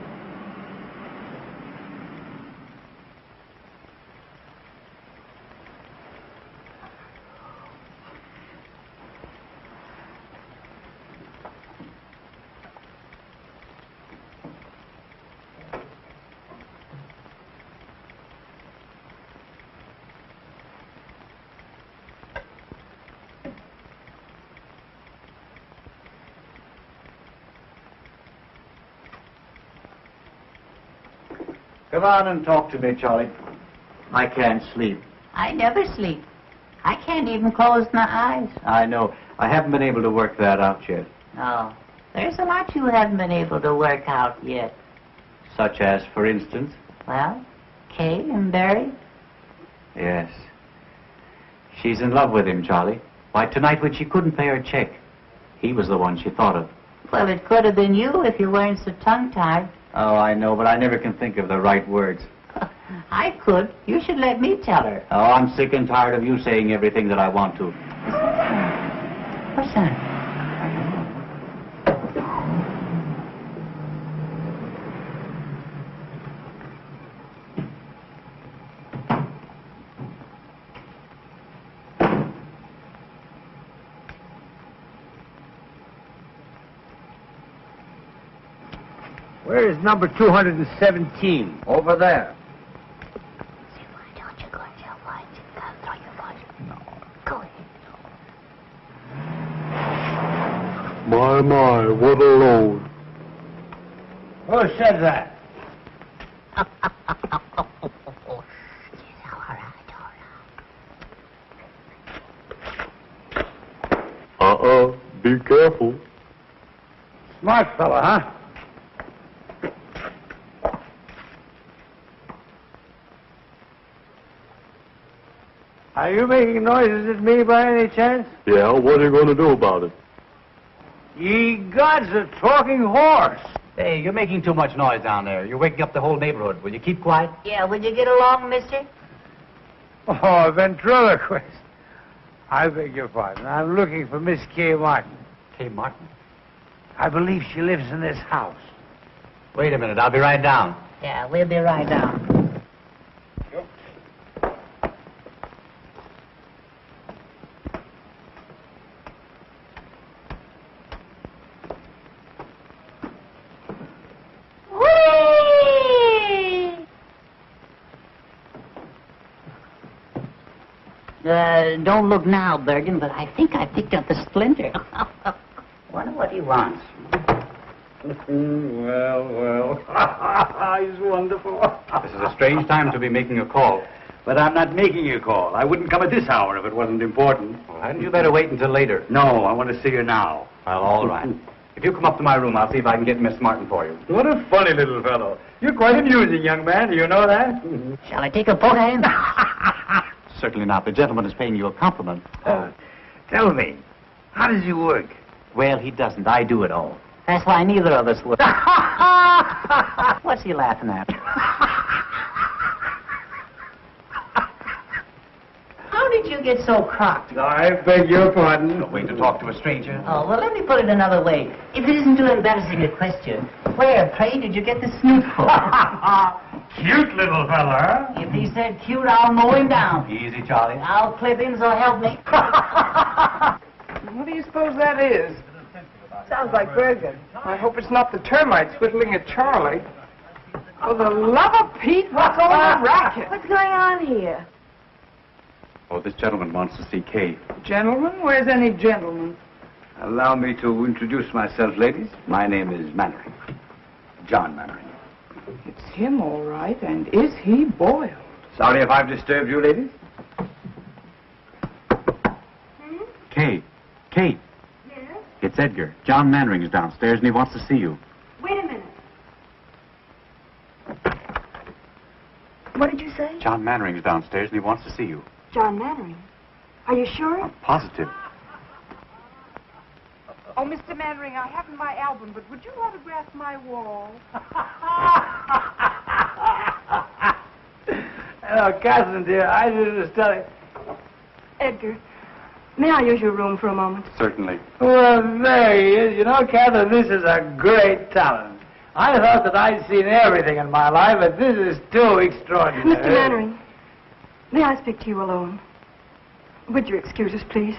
Come on and talk to me, Charlie. I can't sleep. I never sleep. I can't even close my eyes. I know. I haven't been able to work that out yet. Oh, there's a lot you haven't been able to work out yet. Such as, for instance? Well, Kay and Barry. Yes. She's in love with him, Charlie. Why, tonight when she couldn't pay her check, He was the one she thought of. Well, it could have been you if you weren't so tongue-tied. Oh, I know, but I never can think of the right words. I could. You should let me tell her. Oh, I'm sick and tired of you saying everything that I want to. What's that? Where is number 217? Over there. My, what a load. Who said that? Be careful. Smart fella, huh? Are you making noises at me by any chance? Yeah, what are you going to do about it? Ye gods, a talking horse. Hey, you're making too much noise down there. You're waking up the whole neighborhood. Will you keep quiet? Yeah, would you get along, mister? Oh, a ventriloquist. I beg your pardon. I'm looking for Miss Kay Martin. Kay Martin? I believe she lives in this house. Wait a minute. I'll be right down. Yeah, we'll be right down. Don't look now, Bergen, but I think I picked up a splinter. Wonder what he wants. Well. He's wonderful. This is a strange time to be making a call. But I'm not making a call. I wouldn't come at this hour if it wasn't important. Well, hadn't you better wait until later? No, I want to see her now. Well, all right. If you come up to my room, I'll see if I can get Miss Martin for you. What a funny little fellow. You're quite amusing, young man. Do you know that? Shall I take a poke at him? Certainly not. The gentleman is paying you a compliment. Tell me, how does he work? Well, he doesn't. I do it all. That's why neither of us would. What's he laughing at? How did you get so crocked? I beg your pardon. No way to talk to a stranger. Oh, well, let me put it another way. If it isn't too embarrassing a question, where, pray, did you get the snoot for? Cute little fella. If he said cute, I'll mow him down. Easy, Charlie. I'll clip him, so help me. What do you suppose that is? Sounds like Bergen. I hope it's not the termites whittling at Charlie. For the love of Pete, what's all the racket? What's going on here? Oh, this gentleman wants to see Kay. Gentlemen? Where's any gentleman? Allow me to introduce myself, ladies. My name is Mannering. John Mannering. It's him, all right. And is he boiled? Sorry if I've disturbed you, ladies. Kay. Kay. Yes? It's Edgar. John Mannering is downstairs, and he wants to see you. Wait a minute. What did you say? John Mannering is downstairs, and he wants to see you. John Mannering. Are you sure? I'm positive. Oh, Mr. Mannering, I haven't my album, but would you autograph my wall? Hello, Catherine, dear. I was just telling... Edgar, may I use your room for a moment? Certainly. Well, there he is. You know, Catherine, this is a great talent. I thought that I'd seen everything in my life, but this is too extraordinary. Mr. Mannering, may I speak to you alone? Would you excuse us, please?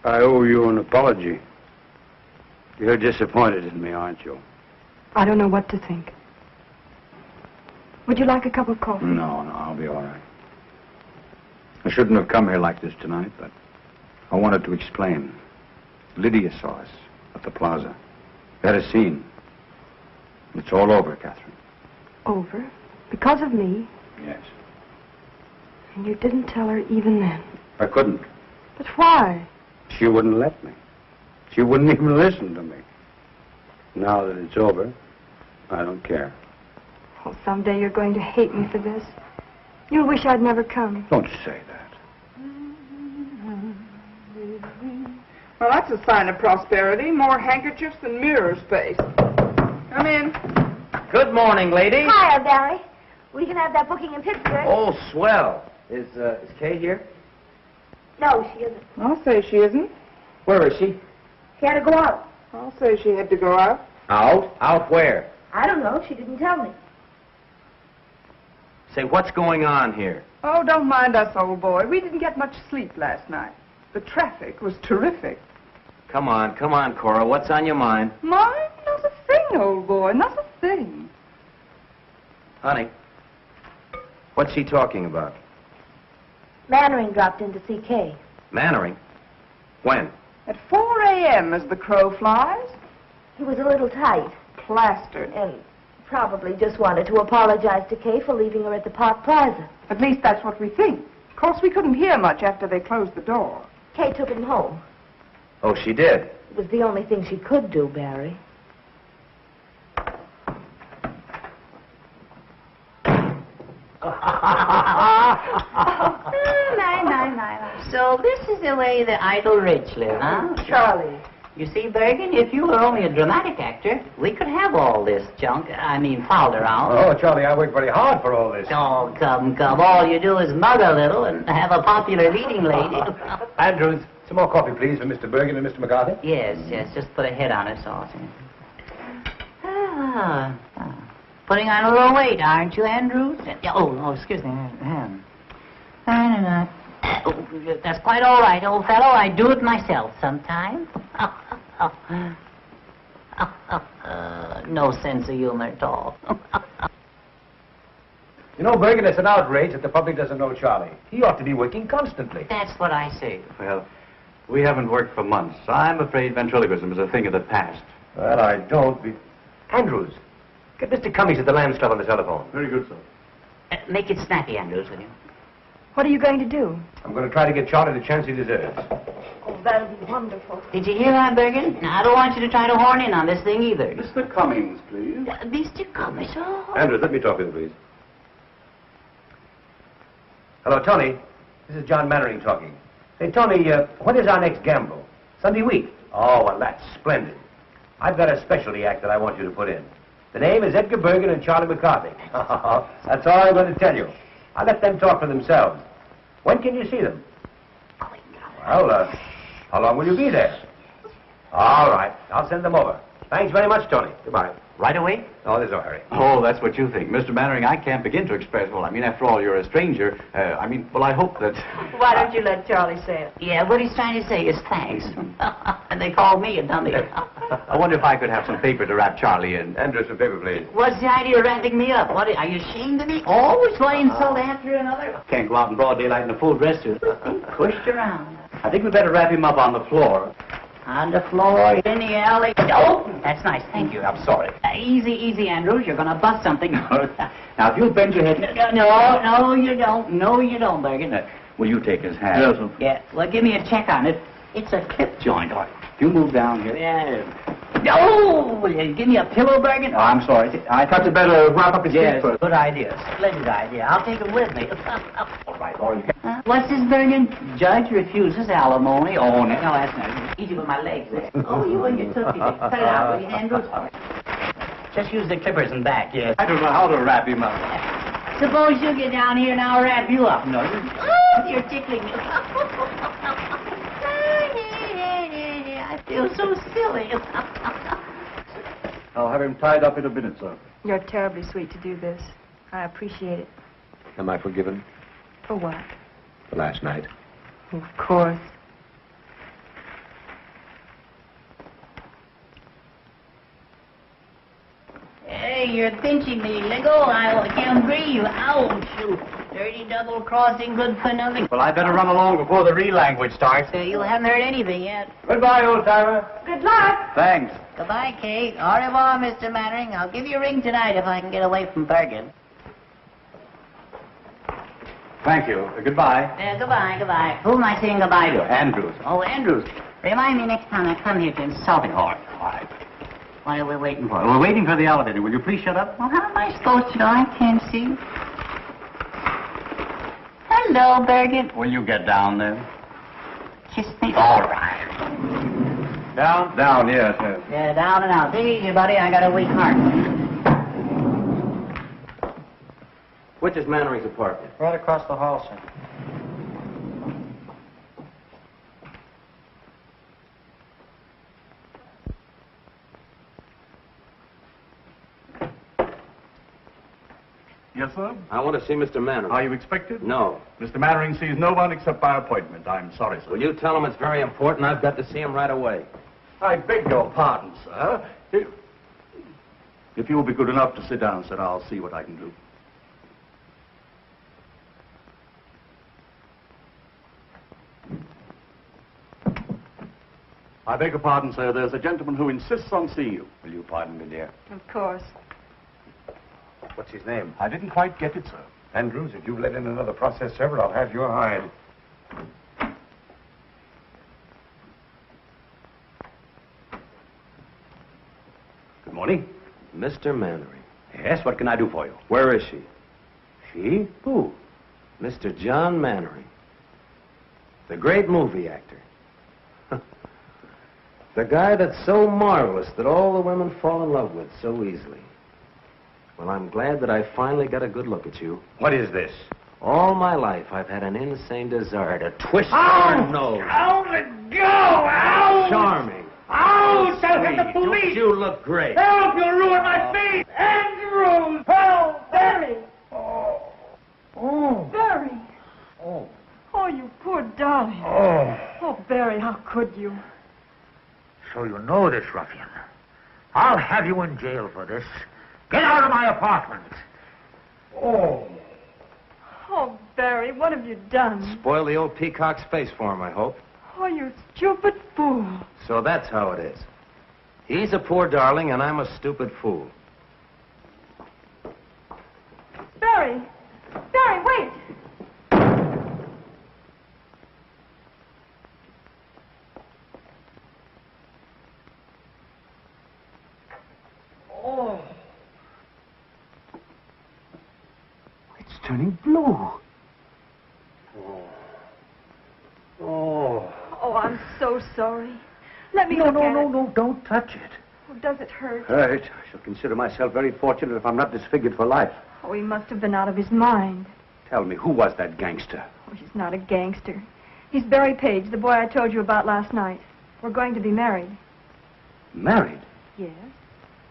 I owe you an apology. You're disappointed in me, aren't you? I don't know what to think. Would you like a cup of coffee? No, I'll be all right. I shouldn't have come here like this tonight, but I wanted to explain. Lydia saw us at the plaza. We had a scene. It's all over, Catherine. Over? Because of me? Yes. And you didn't tell her even then? I couldn't. But why? She wouldn't let me. She wouldn't even listen to me. Now that it's over, I don't care. Oh, someday you're going to hate me for this. You'll wish I'd never come. Don't say that. Well, that's a sign of prosperity. More handkerchiefs than mirror space. Come in. Good morning, lady. Hiya, Barry. We can have that booking in Pittsburgh. Oh, swell. Is Kay here? No, she isn't. I'll say she isn't. Where is she? She had to go out. I'll say she had to go out. Out? Out where? I don't know. She didn't tell me. Say, what's going on here? Oh, don't mind us, old boy. We didn't get much sleep last night. The traffic was terrific. Come on, Cora. What's on your mind? Mine? Not a thing, old boy. Not a thing. Honey, what's he talking about? Mannering dropped in to see Kay. Mannering? When? At 4 a.m. as the crow flies. He was a little tight. Plastered. And probably just wanted to apologize to Kay for leaving her at the Park Plaza. At least that's what we think. Of course, we couldn't hear much after they closed the door. Kay took him home. Oh, she did? It was the only thing she could do, Barry. So this is the way the idle rich live, huh? Charlie. You see, Bergen, if you were only a dramatic actor, we could have all this junk, fouled around. Oh, Charlie, I worked very hard for all this. Oh, come. All you do is mug a little and have a popular leading lady. Andrews, some more coffee, please, for Mr. Bergen and Mr. McCarthy. Yes, just put a head on it, so. Putting on a little weight, aren't you, Andrews? Oh, excuse me. That's quite all right, old fellow. I do it myself sometimes. No sense of humor at all. You know, Bergen, it's an outrage that the public doesn't know Charlie. He ought to be working constantly. That's what I say. Well, we haven't worked for months. I'm afraid ventriloquism is a thing of the past. Well, I don't be... Andrews, get Mr. Cummings at the Lambs Club on the telephone. Very good, sir. Make it snappy, Andrews, will you? What are you going to do? I'm going to try to get Charlie the chance he deserves. Oh, that'll be wonderful. Did you hear that, Bergen? Now, I don't want you to try to horn in on this thing either. Mr. Cummings, please. Mr. Cummings, oh. Andrews, let me talk with you, please. Hello, Tony. This is John Mannering talking. Say, Tony, when is our next gamble? Sunday week? Oh, well, that's splendid. I've got a specialty act that I want you to put in. The name is Edgar Bergen and Charlie McCarthy. That's all I'm going to tell you. I'll let them talk for themselves. When can you see them? Well, how long will you be there? All right. I'll send them over. Thanks very much, Tony. Goodbye. Right away? Oh, there's no hurry. Oh, that's what you think. Mr. Mannering, I can't begin to express, after all, you're a stranger. I hope that... Why don't you let Charlie say it? Yeah, what he's trying to say is thanks. And they called me a dummy. I wonder if I could have some paper to wrap Charlie in. Andrew, some paper, please. What's the idea of wrapping me up? What, are you ashamed of me? Always one insult after another? Can't go out in broad daylight in a full dress suit. Pushed around. I think we'd better wrap him up on the floor. On the floor, in the alley. Oh, that's nice. Thank you. I'm sorry. Easy, Andrews. You're going to bust something. Now, if you'll bend your head... No, you don't. No, you don't, Bergen. Will you take his hand? Yes, sir. Yeah, well, give me a check on it. It's a clip joint. If you move down here... Yeah. Oh, will you give me a pillow, Bergen? Oh, I'm sorry. I thought you'd better wrap up his feet first. Good idea. Splendid idea. I'll take him with me. All right, you can. What's this, Bergen? Judge refuses alimony. Oh, no, that's not easy with my legs there. Oh, you and your tootsie. Cut it out, will you, Andrews? Just use the clippers and back, yes. I don't know how to wrap him up. Suppose you get down here and I'll wrap you up. No, you're tickling me. I feel so silly. I'll have him tied up in a minute, sir. You're terribly sweet to do this. I appreciate it. Am I forgiven? For what? For last night. Of course. Hey, you're pinching me. Let go. I can't breathe. Ouch. Dirty double crossing, good for nothing. Well, I better run along before the real language starts. You haven't heard anything yet. Goodbye, old-timer. Good luck. Thanks. Goodbye, Kate. Au revoir, Mr. Mannering. I'll give you a ring tonight if I can get away from Bergen. Thank you. Goodbye. Goodbye. Who am I saying goodbye to? Andrews. Oh, Andrews. Remind me next time I come here to insult him. All right. What are we waiting for? We're waiting for the elevator. Will you please shut up? Well, how am I supposed to know? I can't see. Hello, Birgit. Will you get down there? Kiss me. All right. Down? Down, yes, yes. Yeah, down and out. Take it easy, buddy. I got a weak heart. Which is Mannering's apartment? Right across the hall, sir. Yes, sir? I want to see Mr. Mannering. Are you expected? No. Mr. Mannering sees no one except by appointment. I'm sorry, sir. Will you tell him it's very important? I've got to see him right away. I beg your pardon, sir. If you will be good enough to sit down, sir, I'll see what I can do. I beg your pardon, sir. There's a gentleman who insists on seeing you. Will you pardon me, dear? Of course. What's his name? I didn't quite get it, sir. Andrews, if you let in another process server, I'll have your hide. Good morning. Mr. Mannering. Yes, what can I do for you? Where is she? She? Who? Mr. John Mannering. The great movie actor. The guy that's so marvelous that all the women fall in love with so easily. Well, I'm glad that I finally got a good look at you. What is this? All my life, I've had an insane desire to twist your nose. Ow, let go! Ow! Charming. Ow! Tell him the Sweet. police! Don't you look great? Help! You'll ruin my feet! Andrews! Help! Barry! Oh. Barry! Oh. Oh, you poor darling. Oh. Oh, Barry, how could you? So you know this ruffian. I'll have you in jail for this. Get out of my apartment. Oh. Oh, Barry, what have you done? Spoil the old peacock's face for him, I hope. Oh, you stupid fool. So that's how it is. He's a poor darling, and I'm a stupid fool. Barry! Barry, wait! Oh. It's turning blue. Oh. Oh, I'm so sorry. Let me No, look no, at no, it. no, don't touch it. Oh, does it hurt? Hurt. I shall consider myself very fortunate if I'm not disfigured for life. Oh, he must have been out of his mind. Tell me, who was that gangster? Oh, he's not a gangster. He's Barry Page, the boy I told you about last night. We're going to be married. Married? Yes.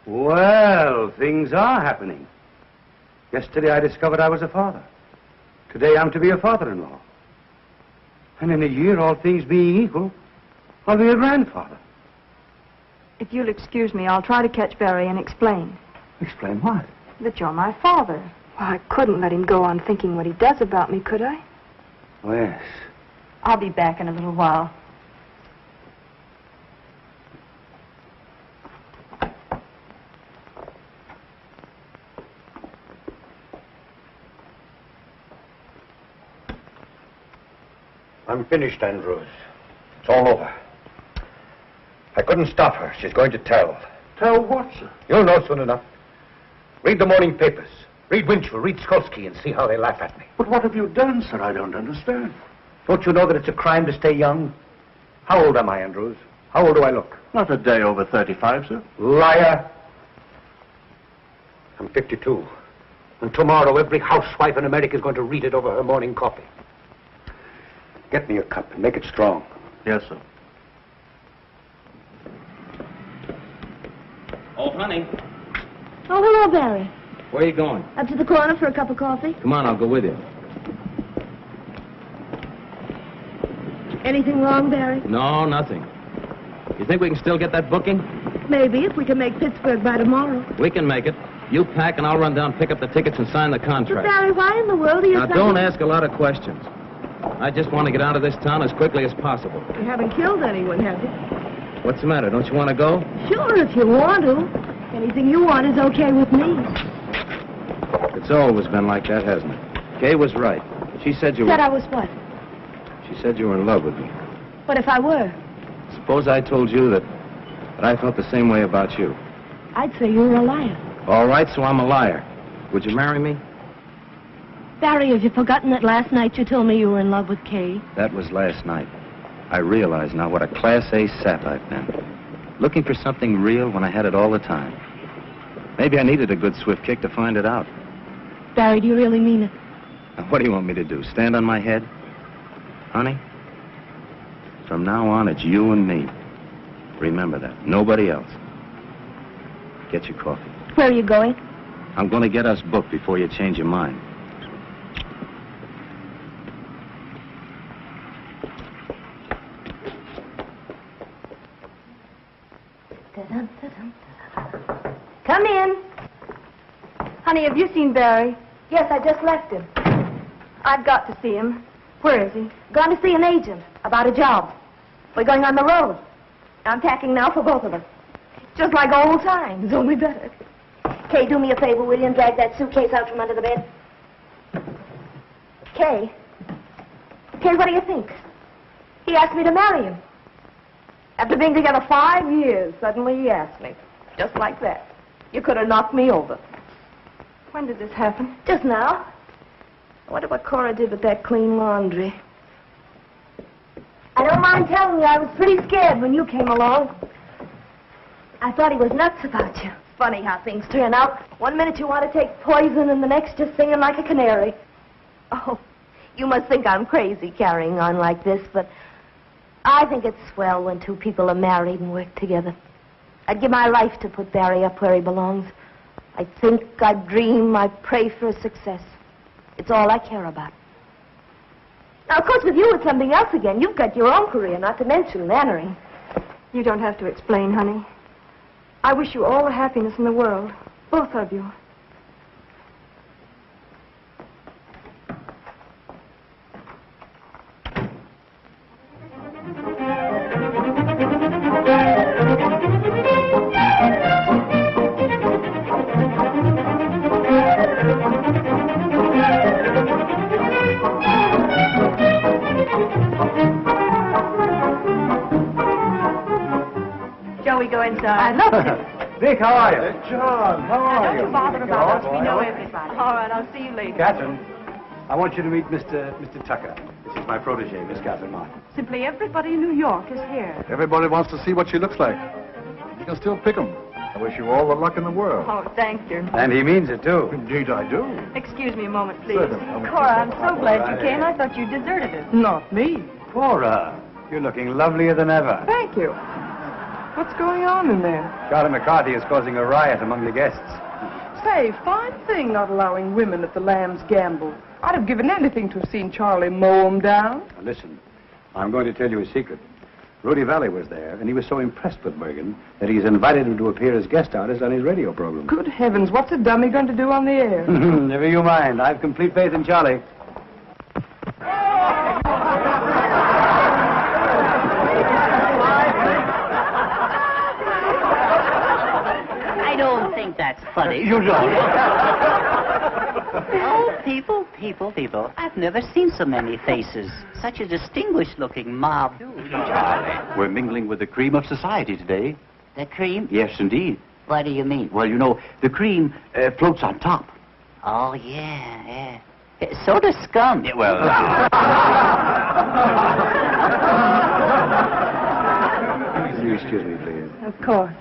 Well, things are happening. Yesterday I discovered I was a father. Today I'm to be a father-in-law. And in a year, all things being equal, I'll be a grandfather. If you'll excuse me, I'll try to catch Barry and explain. Explain what? That you're my father. Well, I couldn't let him go on thinking what he does about me, could I? Oh, yes. I'll be back in a little while. I'm finished, Andrews. It's all over. I couldn't stop her. She's going to tell. Tell what, sir? You'll know soon enough. Read the morning papers. Read Winchell, read Skolsky, and see how they laugh at me. But what have you done, sir? I don't understand. Don't you know that it's a crime to stay young? How old am I, Andrews? How old do I look? Not a day over 35, sir. Liar. I'm 52. And tomorrow, every housewife in America is going to read it over her morning coffee. Get me a cup and make it strong. Yes, sir. Oh, honey, Oh, hello, Barry. where are you going? Up to the corner for a cup of coffee. Come on, I'll go with you. Anything wrong, Barry? No, nothing. You think we can still get that booking? Maybe, if we can make Pittsburgh by tomorrow. We can make it. You pack and I'll run down, pick up the tickets, and sign the But, contract. Barry, why in the world are you... Now, don't ask a lot of questions. I just want to get out of this town as quickly as possible. You haven't killed anyone, have you? What's the matter? Don't you want to go? Sure, if you want to. Anything you want is okay with me. It's always been like that, hasn't it? Kay was right. She said you Said were... I was what? She said you were in love with me. What if I were? Suppose I told you that I felt the same way about you. I'd say you were a liar. All right, so I'm a liar. Would you marry me? Barry, have you forgotten that last night you told me you were in love with Kay? That was last night. I realize now what a Class A sap I've been. Looking for something real when I had it all the time. Maybe I needed a good swift kick to find it out. Barry, do you really mean it? Now, what do you want me to do, stand on my head? Honey, from now on, it's you and me. Remember that. Nobody else. Get your coffee. Where are you going? I'm going to get us booked before you change your mind. Come in. Honey, have you seen Barry? Yes, I just left him. I've got to see him. Where is he? Gone to see an agent about a job. We're going on the road. I'm packing now for both of us. Just like old times, only better. Kay, do me a favor, will you, and drag that suitcase out from under the bed? Kay? Kay, what do you think? He asked me to marry him. After being together 5 years, suddenly he asked me. Just like that. You could have knocked me over. When did this happen? Just now. I wonder what Cora did with that clean laundry. I don't mind telling you, I was pretty scared when you came along. I thought he was nuts about you. Funny how things turn out. 1 minute you want to take poison, and the next just singing like a canary. Oh, you must think I'm crazy carrying on like this, but I think it's swell when two people are married and work together. I'd give my life to put Barry up where he belongs. I think, I dream, I pray for his success. It's all I care about. Now, of course, with you, it's something else again. You've got your own career, not to mention Mannering. You don't have to explain, honey. I wish you all the happiness in the world. Both of you. Shall we go inside? I'd love to. Dick, how are you? John, how are you? Don't you bother about us. We know everybody. All right, I'll see you later. Catherine, I want you to meet Mr. Tucker. This is my protege, Miss Catherine Martin. Simply everybody in New York is here. Everybody wants to see what she looks like. You can still pick 'em. I wish you all the luck in the world. Oh, thank you. And he means it, too. Indeed, I do. Excuse me a moment, please. Certainly. Cora, I'm so glad you came. I thought you deserted us. Not me. Cora, you're looking lovelier than ever. Thank you. What's going on in there? Charlie McCarthy is causing a riot among the guests. Say, fine thing not allowing women at the Lamb's Gamble. I'd have given anything to have seen Charlie mow 'em down. Now, listen, I'm going to tell you a secret. Rudy Valley was there, and he was so impressed with Bergen that he's invited him to appear as guest artist on his radio program. Good heavens, what's a dummy going to do on the air? Never you mind. I have complete faith in Charlie. I don't think that's funny. You don't. Oh, people. I've never seen so many faces. Such a distinguished-looking mob. Charlie, we're mingling with the cream of society today. The cream? Yes, indeed. What do you mean? Well, you know, the cream floats on top. Oh, yeah. So does scum. Yeah, well... Excuse me, please. Of course.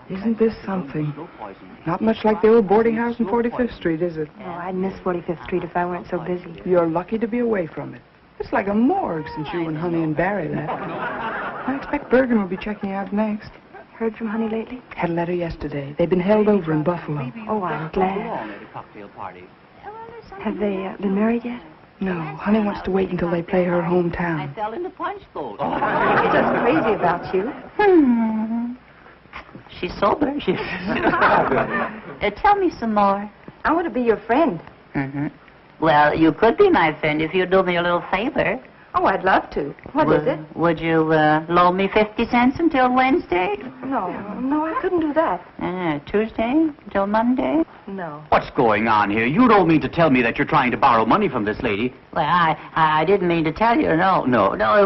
Isn't this something? Not much like the old boarding house in 45th Street, is it? Oh, I'd miss 45th Street if I weren't so busy. You're lucky to be away from it. It's like a morgue since you and Honey and Barry left. I expect Bergen will be checking out next. Heard from Honey lately? Had a letter yesterday. They've been held over in Buffalo. Oh, I'm glad. Have they been married yet? No, Honey wants to wait until they play her hometown. I fell in the punch bowl. She's just crazy about you. She's sober. Tell me some more. I want to be your friend. Mm-hmm. Well, you could be my friend if you'd do me a little favor. Oh, I'd love to. What is it? Would you loan me 50 cents until Wednesday? No, I couldn't do that. Tuesday until Monday? No. What's going on here? You don't mean to tell me that you're trying to borrow money from this lady? Well, I didn't mean to tell you. No,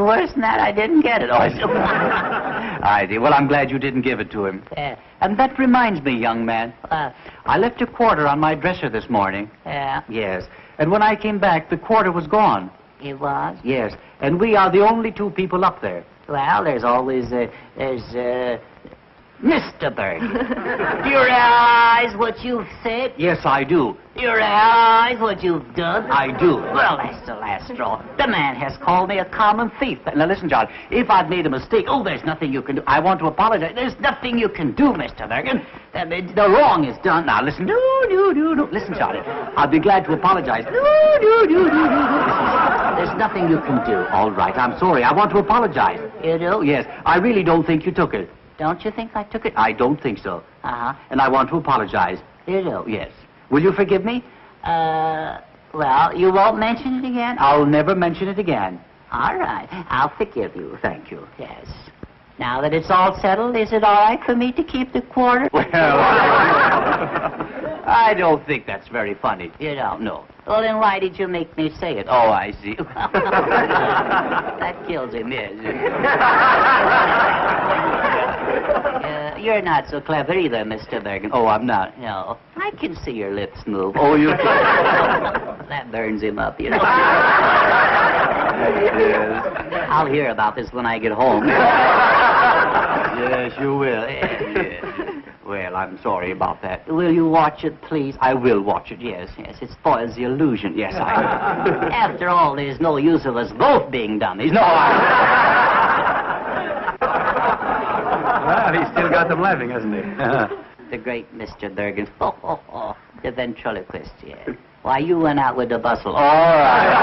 worse than that, I didn't get it. Oh, I did. Well, I'm glad you didn't give it to him. And that reminds me, young man. I left a quarter on my dresser this morning. Yeah? Yes. And when I came back, the quarter was gone. It was? Yes. And we are the only two people up there. Well, there's always, Mr. Bergen. Do you realize what you've said? Yes, I do. Do you realize what you've done? I do. Well, that's the last straw. The man has called me a common thief. Now, listen, John, if I've made a mistake, there's nothing you can do. I want to apologize. There's nothing you can do, Mr. Bergen. The wrong is done. Now, listen. No. Listen, Johnny, I'll be glad to apologize. No. There's nothing you can do. All right, I'm sorry. I want to apologize. You do? Yes. I really don't think you took it. Don't you think I took it? I don't think so. Uh-huh. And I want to apologize. You do? Yes. Will you forgive me? Well, you won't mention it again? I'll never mention it again. All right. I'll forgive you. Thank you. Yes. Now that it's all settled, is it all right for me to keep the quarter? Well, I don't think that's very funny. You don't? No. Well, then why did you make me say it? Oh, I see. That kills him, yes. You're not so clever either, Mr. Bergen. Oh, I'm not. No. I can see your lips move. Oh, you can? That burns him up, you know. Yes. I'll hear about this when I get home. Yes, you will. Yes. Well, I'm sorry about that. Will you watch it, please? I will watch it, yes. It spoils the illusion. Yes, I will. After all, there's no use of us both being dummies. No, Well, he's still got them laughing, hasn't he? The great Mr. Bergen. The ventriloquist, yes. Why, you went out with the bustle. All right.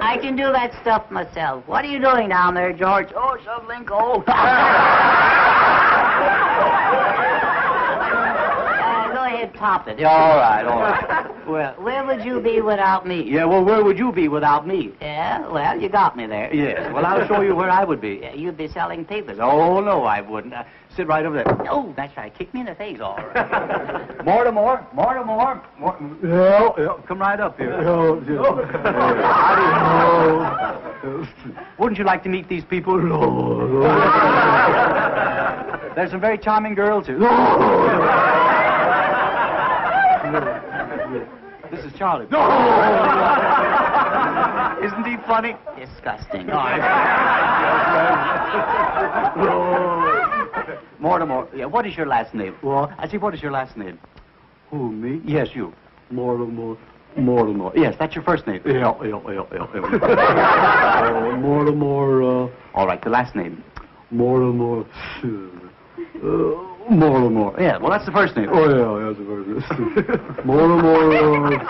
I can do that stuff myself. What are you doing down there, George? Oh, shoveling coal. Go ahead, top it. All right. Well, where would you be without me? Yeah, well, where would you be without me? Yeah, well, you got me there. Yes, well, I'll show you where I would be. You'd be selling papers. Oh, no, I wouldn't. Sit right over there. Oh, that's right. Kick me in the face. All right. More. Yeah. Come right up here. Wouldn't you like to meet these people? There's some very charming girls here. This is Charlie. Isn't he funny? Disgusting. Mortimer. Yeah, what is your last name? Well, I see, what is your last name? Who, me? Yes, you. Mortimer. Yes, that's your first name. Yeah. Mortimer. All right, the last name. Mortimer. Mortimer. Yeah, well, that's the first name. Oh, yeah, that's the first name. Mortimer.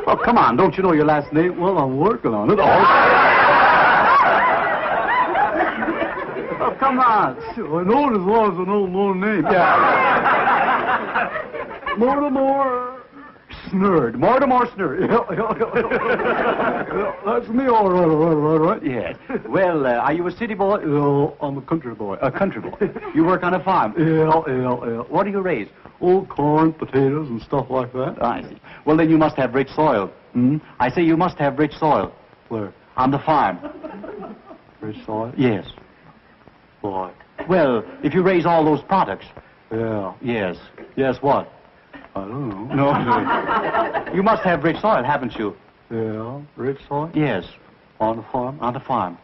Oh, come on, don't you know your last name? Well, I'm working on it. Oh, come on. I know it as well as I know my name. Yeah. Mortimer Snurd. Mortimer Snurd. That's me, all right. Yes. Well, are you a city boy? No, I'm a country boy. A country boy. You work on a farm? Yeah. What do you raise? Oh, corn, potatoes, and stuff like that. I see. Well, then you must have rich soil. I say you must have rich soil. Where? On the farm. Rich soil? Yes. Why? Well, if you raise all those products. Yeah. Yes. Yes, what? I don't know. No. You must have rich soil, haven't you? Yeah, rich soil? Yes. On the farm? On the farm.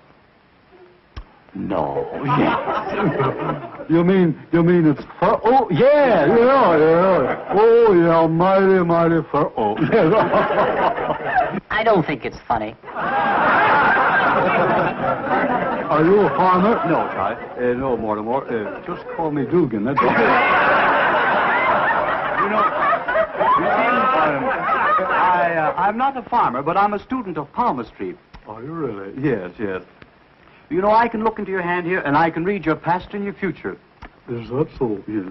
No. Yes. You mean it's fur? Oh, yeah. Oh, yeah, mighty fur. Oh, yeah. I don't think it's funny. Are you a farmer? No, Charlie. No, Mortimer. Just call me Dugan, that's all. I'm not a farmer, but I'm a student of palmistry. Are you really? Yes. You know, I can look into your hand here, and I can read your past and your future. Is that so? Yeah.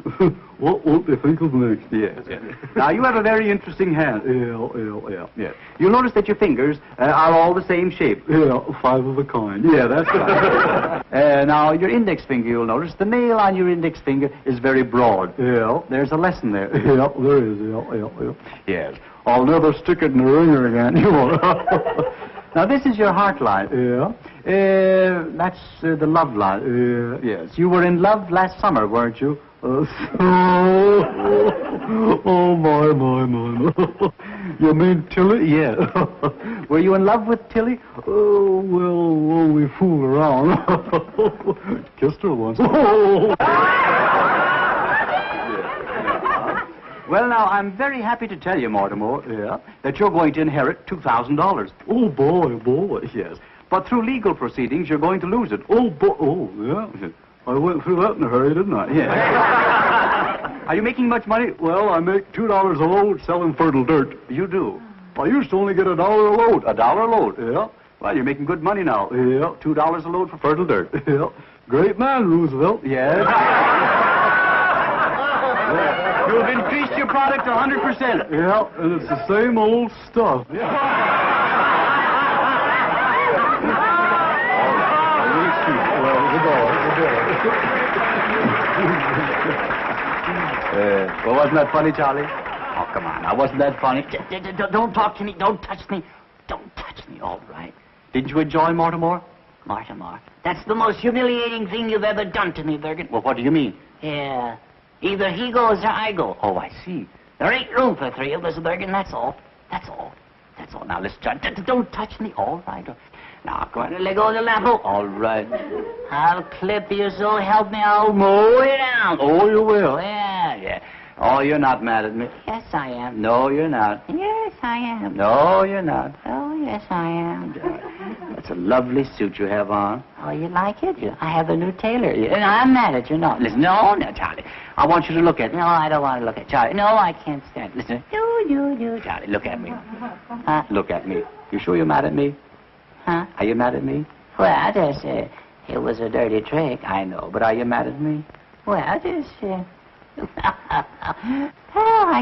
What won't they think of next? Yes, yes. Now, you have a very interesting hand. Yeah. Yes. You'll notice that your fingers are all the same shape. Yeah, 5 of a kind. Yeah, that's right. Now, your index finger, you'll notice, the nail on your index finger is very broad. Yeah. There's a lesson there. Yeah, there is. Yeah. Yes. I'll never stick it in the ringer again. You won't. Now, this is your heart line. Yeah. That's the love line. Yes. You were in love last summer, weren't you? Oh, my. You mean Tilly? Yeah. Were you in love with Tilly? Oh, well, we fool around. Kissed her once. Well, now, I'm very happy to tell you, Mortimer, that you're going to inherit $2,000. Oh, boy. Yes. But through legal proceedings, you're going to lose it. Oh, yeah. I went through that in a hurry, didn't I? Yeah. Are you making much money? Well, I make $2 a load selling fertile dirt. You do? I used to only get $1 a load. $1 a load? Yeah. Well, you're making good money now. Yeah. $2 a load for fertile dirt. Yeah. Great man, Roosevelt. Yes. You've increased your product 100%. Yeah, and it's the same old stuff. Well, wasn't that funny, Charlie? Oh, come on. Now, wasn't that funny? Don't talk to me. Don't touch me. Don't touch me. All right. Didn't you enjoy Mortimer? Mortimer, that's the most humiliating thing you've ever done to me, Bergen. Well, what do you mean? Yeah. Either he goes or I go. Oh, I see. There ain't room for 3 of us, Bergen. That's all. Now, listen, John. Don't touch me. All right. Now, I'm going to let go of the lamp. All right. I'll clip you, so help me. I'll mow it down. Oh, you will? Yeah. Oh, you're not mad at me. Yes, I am. No, you're not. Yes, I am. No, you're not. Oh, yes, I am. That's a lovely suit you have on. Oh, you like it? I have a new tailor. I'm mad at you. No, listen. No, Charlie. I want you to look at me. No, I don't want to look at Charlie. No, I can't stand it. Listen. You. Charlie, look at me. Huh? Look at me. You sure you're mad at me? Huh? Are you mad at me? Well, it was a dirty trick. I know, but are you mad at me? Well, I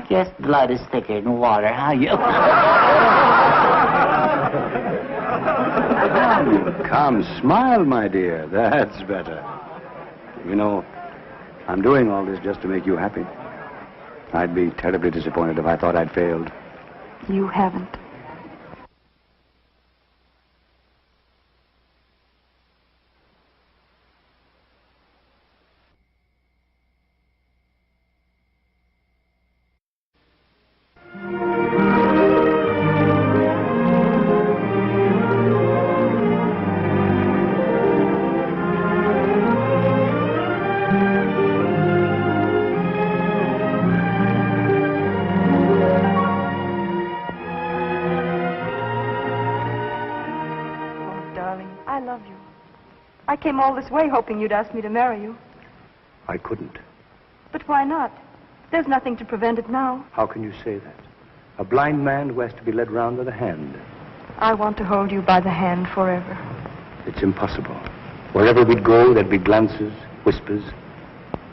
guess blood is thicker than water, huh? Come, smile, my dear. That's better. You know, I'm doing all this just to make you happy. I'd be terribly disappointed if I thought I'd failed. You haven't. I came all this way hoping you'd ask me to marry you. I couldn't. But why not? There's nothing to prevent it now. How can you say that? A blind man who has to be led round with a hand. I want to hold you by the hand forever. It's impossible. Wherever we'd go, there'd be glances, whispers.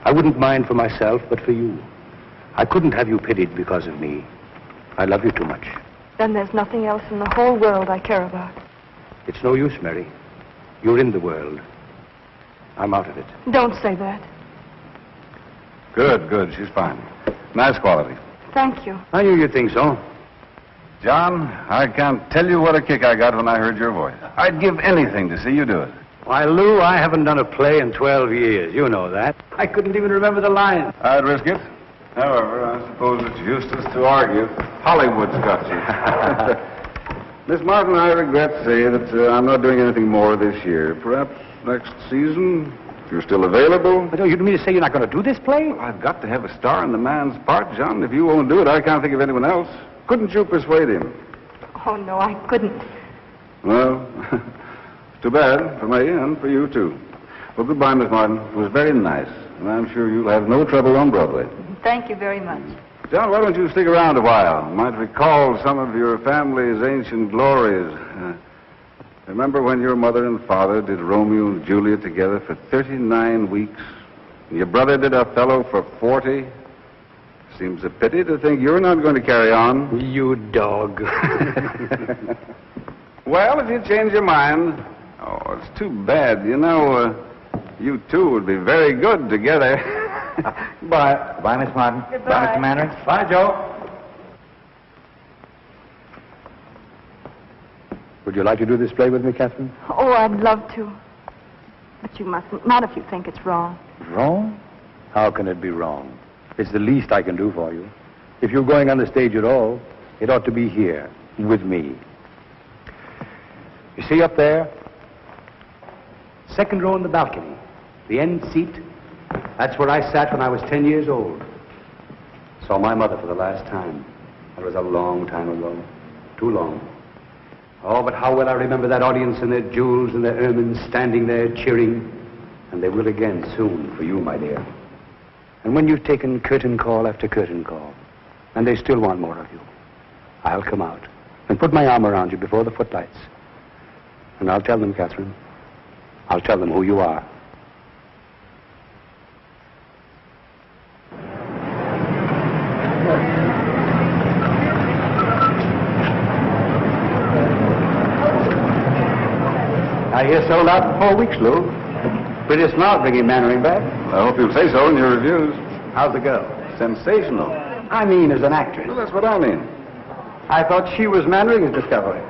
I wouldn't mind for myself, but for you. I couldn't have you pitied because of me. I love you too much. Then there's nothing else in the whole world I care about. It's no use, Mary. You're in the world. I'm out of it. Don't say that. Good. She's fine. Nice quality. Thank you. I knew you'd think so. John, I can't tell you what a kick I got when I heard your voice. I'd give anything to see you do it. Why, Lou, I haven't done a play in 12 years. You know that. I couldn't even remember the lines. I'd risk it. However, I suppose it's useless to argue. Hollywood's got you. Miss Martin, I regret to say that I'm not doing anything more this year. Perhaps next season, if you're still available. But you mean to say you're not going to do this play? Well, I've got to have a star in the man's part, John. If you won't do it, I can't think of anyone else. Couldn't you persuade him? Oh, no, I couldn't. Well, it's too bad for me and for you, too. Well, goodbye, Miss Martin. It was very nice, and I'm sure you'll have no trouble on Broadway. Thank you very much. John, why don't you stick around a while? You might recall some of your family's ancient glories. Remember when your mother and father did Romeo and Juliet together for 39 weeks? Your brother did Othello for 40. Seems a pity to think you're not going to carry on. You dog. Well, if you change your mind... Oh, it's too bad. You know, you two would be very good together. Bye. Bye, Miss Martin. Goodbye. Bye, Mr. Mannering. Bye, Joe. Would you like to do this play with me, Catherine? Oh, I'd love to. But you mustn't. Not if you think it's wrong. Wrong? How can it be wrong? It's the least I can do for you. If you're going on the stage at all, it ought to be here, with me. You see up there? Second row in the balcony. The end seat. That's where I sat when I was 10 years old. Saw my mother for the last time. That was a long time ago. Too long. Oh, but how well I remember that audience in their jewels and their ermines standing there cheering. And they will again soon for you, my dear. And when you've taken curtain call after curtain call, and they still want more of you, I'll come out and put my arm around you before the footlights. And I'll tell them, Catherine, I'll tell them who you are. I hear sold out for 4 weeks, Lou. Pretty smart bringing Mannering back. I hope you'll say so in your reviews. How's the girl? Sensational. I mean, as an actress. Well, that's what I mean. I thought she was Mannering's discovery.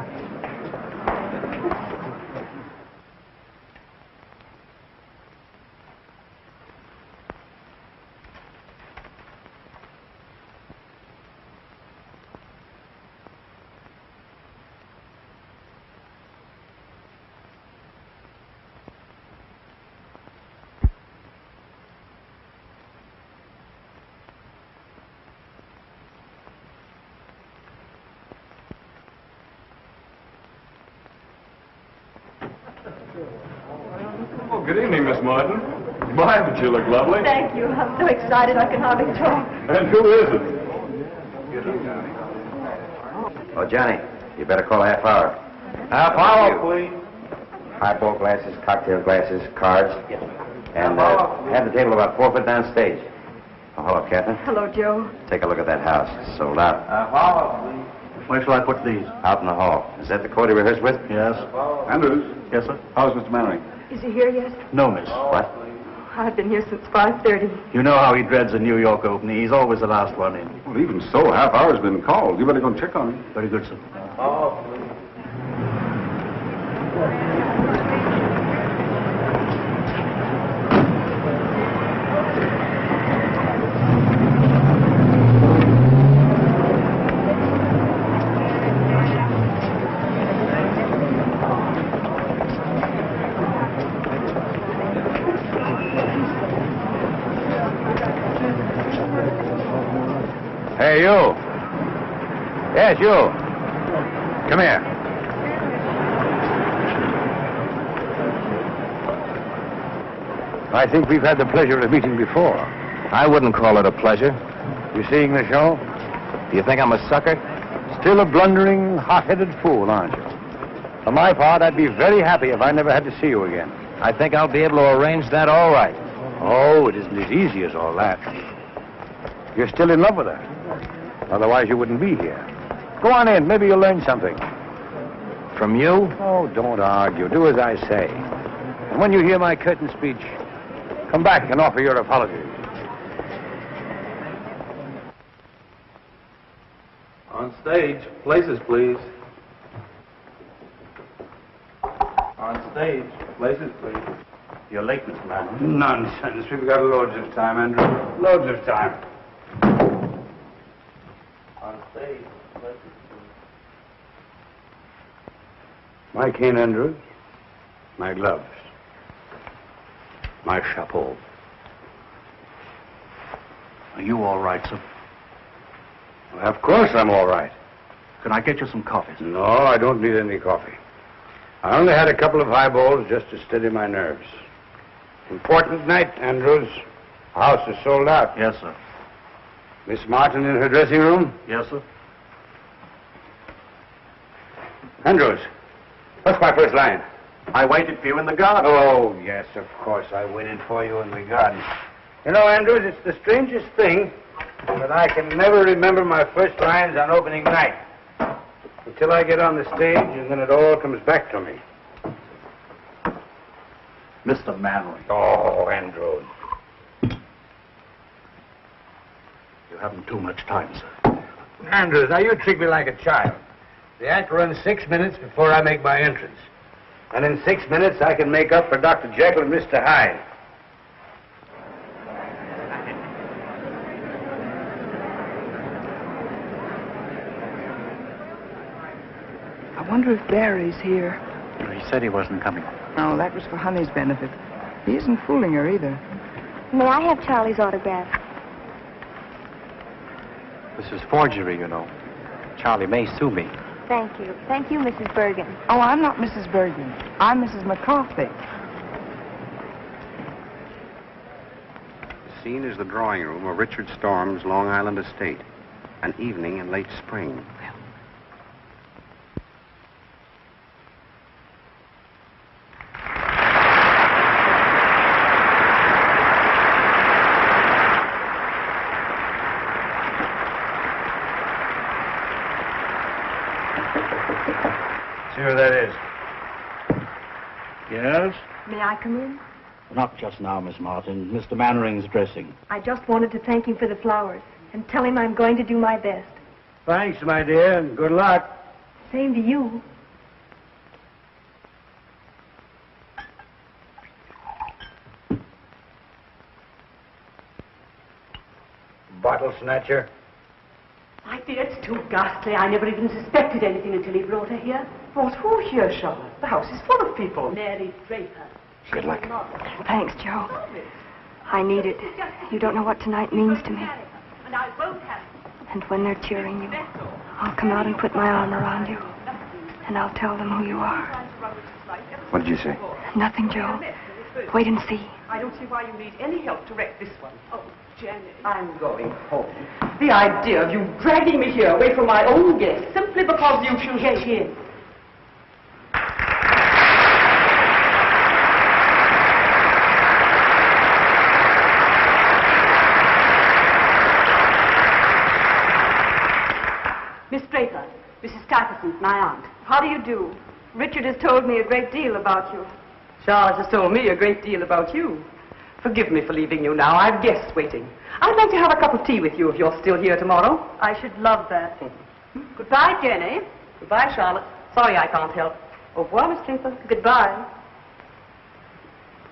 Good evening, Miss Martin. My, but you look lovely. Thank you. I'm so excited I can hardly talk. And who is it? Oh, Johnny, you better call a half hour. Half hour, please. Highball glasses, cocktail glasses, cards. And have the table about 4 foot down stage. Oh, hello, Captain. Hello, Joe. Take a look at that house. It's sold out. Half hour, please. Where shall I put these? Out in the hall. Is that the court he rehearsed with? Yes. Andrews. Yes, sir? How's Mr. Mannering? Is he here yet? No, miss. What? I've been here since 5:30. You know how he dreads a New York opening. He's always the last one in. Well, even so, half hour's been called. You better go and check on him. Very good, sir. Oh, please. Hey, you. Yes, you. Come here. I think we've had the pleasure of meeting before. I wouldn't call it a pleasure. You seeing the show? Do you think I'm a sucker? Still a blundering, hot-headed fool, aren't you? For my part, I'd be very happy if I never had to see you again. I think I'll be able to arrange that all right. Oh, it isn't as easy as all that. You're still in love with her. Otherwise, you wouldn't be here. Go on in. Maybe you'll learn something. From you? Oh, don't argue. Do as I say. And when you hear my curtain speech, come back and offer your apologies. On stage, places, please. On stage, places, please. You're late, Mr. Mannering. Nonsense. We've got loads of time, Andrew. Loads of time. On stage, places, please. My cane, Andrews. My gloves. My chapeau. Are you all right, sir? Well, of course I'm all right. Can I get you some coffee? No, I don't need any coffee. I only had a couple of highballs just to steady my nerves. Important night, Andrews. The house is sold out. Yes, sir. Miss Martin in her dressing room? Yes, sir. Andrews, what's my first line? I waited for you in the garden. Oh, yes, of course. I waited for you in the garden. You know, Andrews, it's the strangest thing, but I can never remember my first lines on opening night. Until I get on the stage, and then it all comes back to me. Mr. Mannering. Oh, Andrews. You haven't too much time, sir. Andrews, now you treat me like a child. The act runs 6 minutes before I make my entrance. And in 6 minutes, I can make up for Dr. Jekyll and Mr. Hyde. I wonder if Barry's here. He said he wasn't coming. Oh, that was for Honey's benefit. He isn't fooling her either. May I have Charlie's autograph? This is forgery, you know. Charlie may sue me. Thank you. Thank you, Mrs. Bergen. Oh, I'm not Mrs. Bergen. I'm Mrs. McCarthy. The scene is the drawing room of Richard Storm's Long Island estate. An evening in late spring. See who that is. Yes? May I come in? Not just now, Miss Martin. Mr. Mannering's dressing. I just wanted to thank him for the flowers and tell him I'm going to do my best. Thanks, my dear, and good luck. Same to you. Bottle snatcher. My dear, it's too ghastly. I never even suspected anything until he brought her here. Brought who here, Charlotte? The house is full of people. Mary Draper. Good luck. Thanks, Joe. I need it. You don't know what tonight means to me. And I won't have And when they're cheering you, I'll come out and put my arm around you. And I'll tell them who you are. What did you say? Nothing, Joe. Wait and see. I don't see why you need any help to wreck this one. Oh, Jenny. I'm going home. The idea of you dragging me here away from my own guests simply because you choose Get in. Miss Draper, Mrs. Stuyvesant, my aunt. How do you do? Richard has told me a great deal about you. Charlotte has told me a great deal about you. Forgive me for leaving you now. I've guests waiting. I'd like to have a cup of tea with you if you're still here tomorrow. I should love that. Goodbye, Jenny. Goodbye, Charlotte. Sorry I can't help. Au revoir, Miss Draper. Goodbye.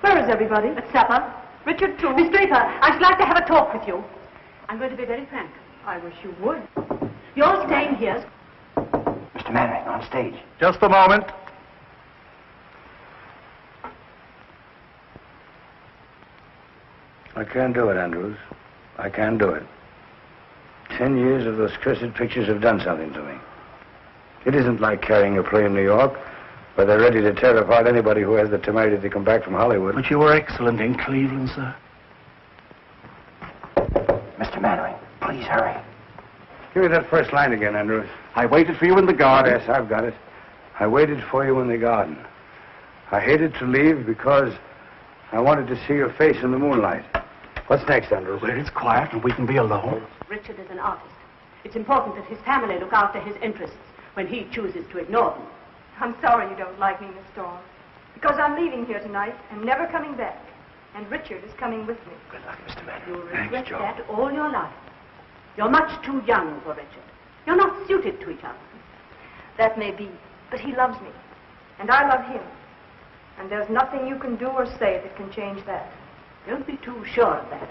Where is everybody? At supper. Richard, too. Miss Draper, I should like to have a talk with you. I'm going to be very frank. I wish you would. You're staying here. Mr. Mannering, on stage. Just a moment. I can't do it, Andrews. I can't do it. 10 years of those cursed pictures have done something to me. It isn't like carrying a play in New York, where they're ready to tear apart anybody who has the temerity to come back from Hollywood. But you were excellent in Cleveland, sir. Mr. Mannering, please hurry. Give me that first line again, Andrews. I waited for you in the garden. Yes, I've got it. I waited for you in the garden. I hated to leave because I wanted to see your face in the moonlight. What's next, Andrews? Where it's quiet and we can be alone. Richard is an artist. It's important that his family look after his interests when he chooses to ignore them. I'm sorry you don't like me, Miss Storm. Because I'm leaving here tonight and never coming back. And Richard is coming with me. Good luck, Mr. Mannering. You'll regret that all your life. You're much too young for Richard. You're not suited to each other. That may be, but he loves me. And I love him. And there's nothing you can do or say that can change that. Don't be too sure of that.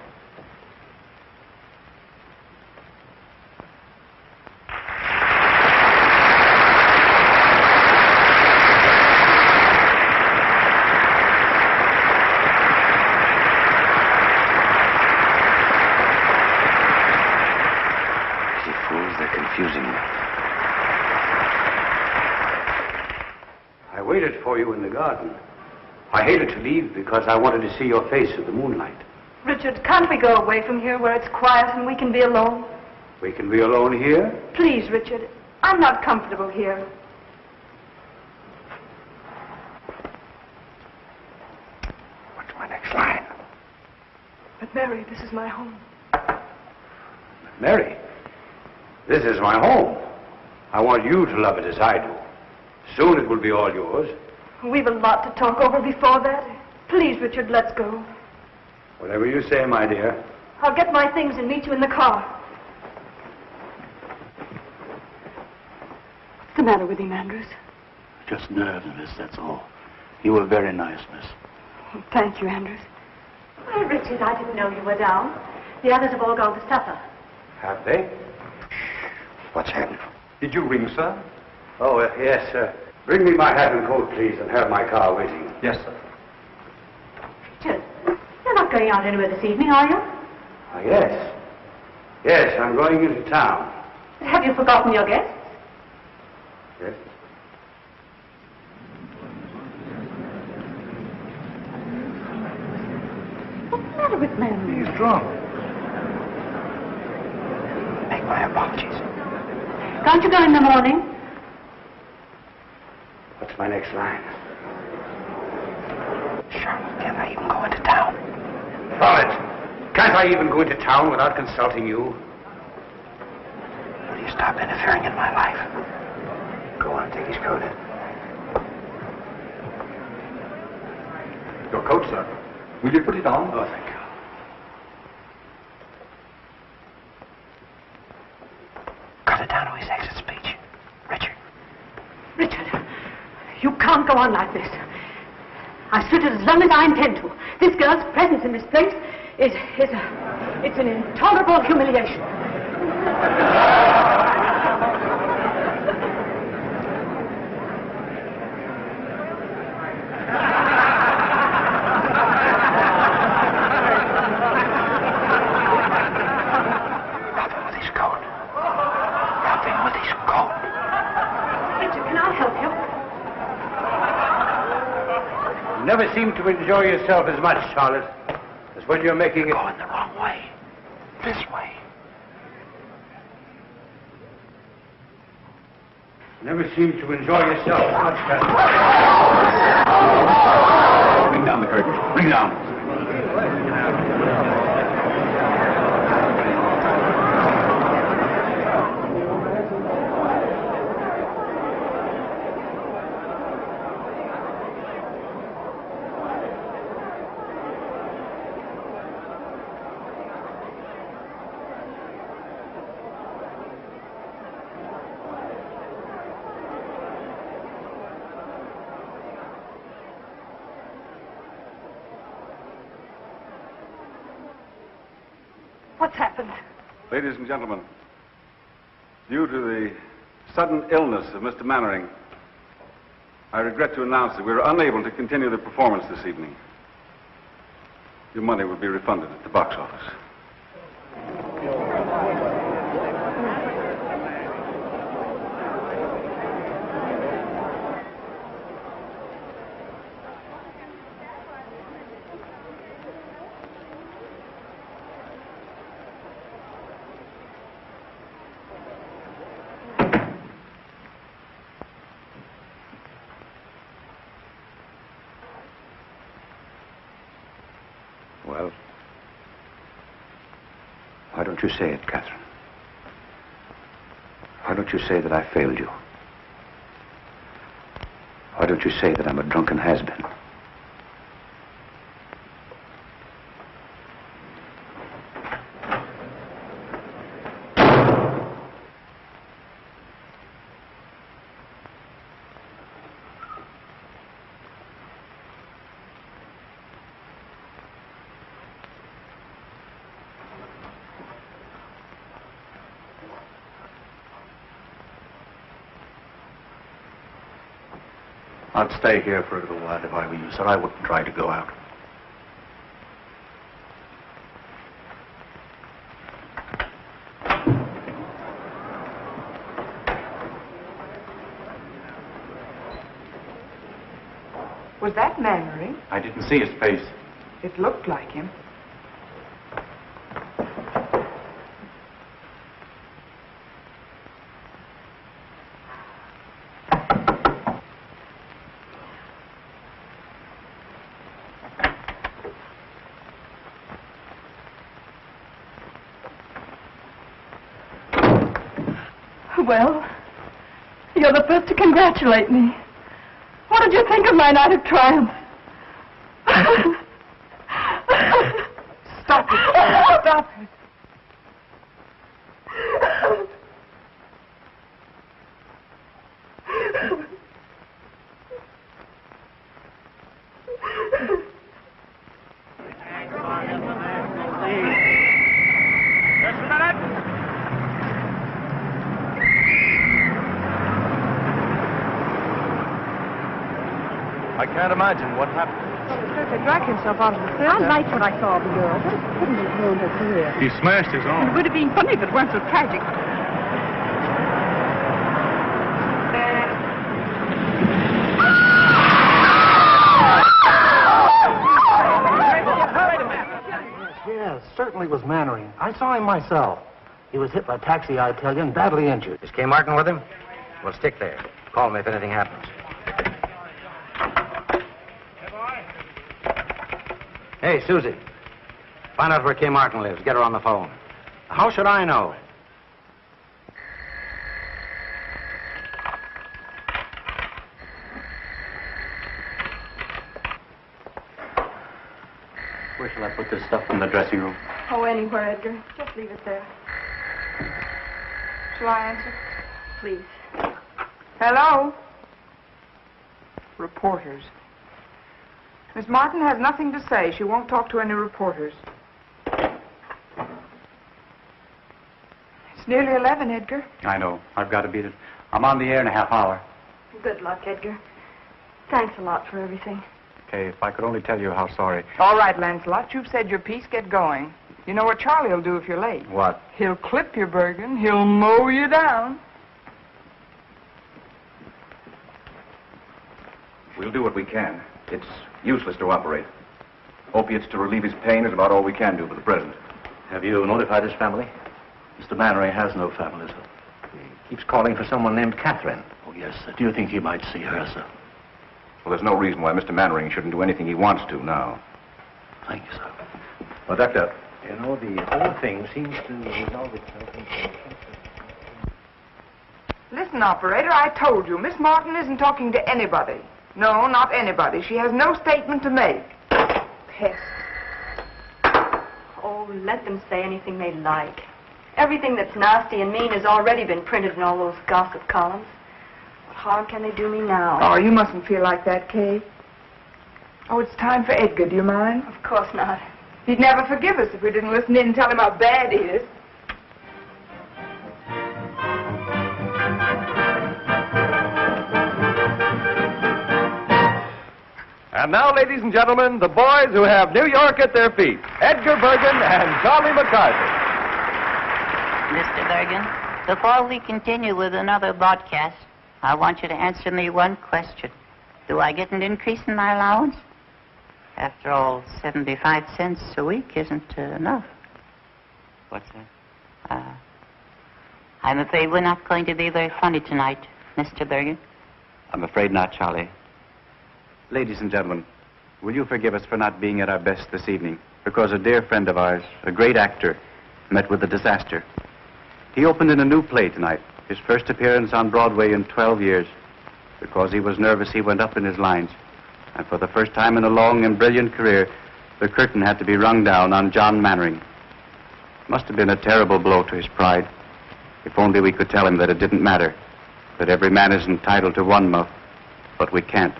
You fools, they're confusing me. I waited for you in the garden. I hated to leave because I wanted to see your face in the moonlight. Richard, can't we go away from here where it's quiet and we can be alone? We can be alone here? Please, Richard. I'm not comfortable here. What's my next line? But But, Mary, this is my home. Mary, this is my home. I want you to love it as I do. Soon it will be all yours. We've a lot to talk over before that. Please, Richard, let's go. Whatever you say, my dear. I'll get my things and meet you in the car. What's the matter with him, Andrews? Just nervousness, that's all. You were very nice, miss. Thank you, Andrews. Why, Richard, I didn't know you were down. The others have all gone to supper. Have they? What's happened? Did you ring, sir? Oh, yes, sir. Bring me my hat and coat, please, and have my car waiting. Yes, sir. Richard, you're not going out anywhere this evening, are you? Yes. Yes, I'm going into town. But have you forgotten your guests? Yes. What's the matter with men? He's drunk. Make my apologies. Can't you go in the morning? What's my next line? Charlotte, can't I even go into town? Charlotte, can't I even go into town without consulting you? Will you stop interfering in my life? Go on, take his coat. Your coat, sir. Will you put it on? Oh, thank you. Cut it down to his exit speech. Richard. Richard, you can't go on like this. I stood it as long as I intend to. This girl's presence in this place it's an intolerable humiliation. You never seem to enjoy yourself as much, Charlotte, as when you're making it... Going the wrong way. This way. You never seem to enjoy yourself as much, Catherine. Bring down the curtain. Bring it down. What's happened? Ladies and gentlemen, due to the sudden illness of Mr. Mannering, I regret to announce that we are unable to continue the performance this evening. Your money will be refunded at the box office. Well, why don't you say it, Catherine? Why don't you say that I failed you? Why don't you say that I'm a drunken has-been? I'd stay here for a little while if I were you, sir. I wouldn't try to go out. Was that Mannering? I didn't see his face. It looked like him. Well, you're the first to congratulate me. What did you think of my night of triumph? Stop it. Stop it. Just a minute. I can't imagine what happened. He drank himself out of the theater. I liked what I saw of the girl. What a pity he's ruined her career. He smashed his It arm. would have been funny if it weren't so tragic. Yes, certainly was Mannering. I saw him myself. He was hit by a taxi, I tell you, and badly injured. Is Kay Martin with him? Well, stick there. Call me if anything happens. Hey, Susie. Find out where Kay Martin lives. Get her on the phone. How should I know? Where shall I put this stuff in the dressing room? Oh, anywhere, Edgar. Just leave it there. Shall I answer? Please. Hello? Reporters. Miss Martin has nothing to say. She won't talk to any reporters. It's nearly 11, Edgar. I know. I've got to beat it. I'm on the air in a half hour. Good luck, Edgar. Thanks a lot for everything. Okay, if I could only tell you how sorry. All right, Lancelot, you've said your piece. Get going. You know what Charlie will do if you're late. What? He'll clip you, Bergen. He'll mow you down. We'll do what we can. It's useless to operate. Opiates to relieve his pain is about all we can do for the present. Have you notified his family? Mr. Mannering has no family, sir. He keeps calling for someone named Catherine. Oh, yes, sir. Do you think he might see her, sir? Well, there's no reason why Mr. Mannering shouldn't do anything he wants to now. Thank you, sir. Well, Doctor. You know, the whole thing seems to resolve itself into... Listen, operator, I told you, Miss Martin isn't talking to anybody. No, not anybody. She has no statement to make. Pest. Oh, let them say anything they like. Everything that's nasty and mean has already been printed in all those gossip columns. What harm can they do me now? Oh, you mustn't feel like that, Kay. Oh, it's time for Edgar. Do you mind? Of course not. He'd never forgive us if we didn't listen in and tell him how bad he is. And now, ladies and gentlemen, the boys who have New York at their feet, Edgar Bergen and Charlie McCarthy. Mr. Bergen, before we continue with another broadcast, I want you to answer me one question. Do I get an increase in my allowance? After all, 75 cents a week isn't enough. What's that? I'm afraid we're not going to be very funny tonight, Mr. Bergen. I'm afraid not, Charlie. Ladies and gentlemen, will you forgive us for not being at our best this evening? Because a dear friend of ours, a great actor, met with a disaster. He opened in a new play tonight, his first appearance on Broadway in 12 years. Because he was nervous, he went up in his lines. And for the first time in a long and brilliant career, the curtain had to be rung down on John Mannering. It must have been a terrible blow to his pride. If only we could tell him that it didn't matter, that every man is entitled to one muff, but we can't.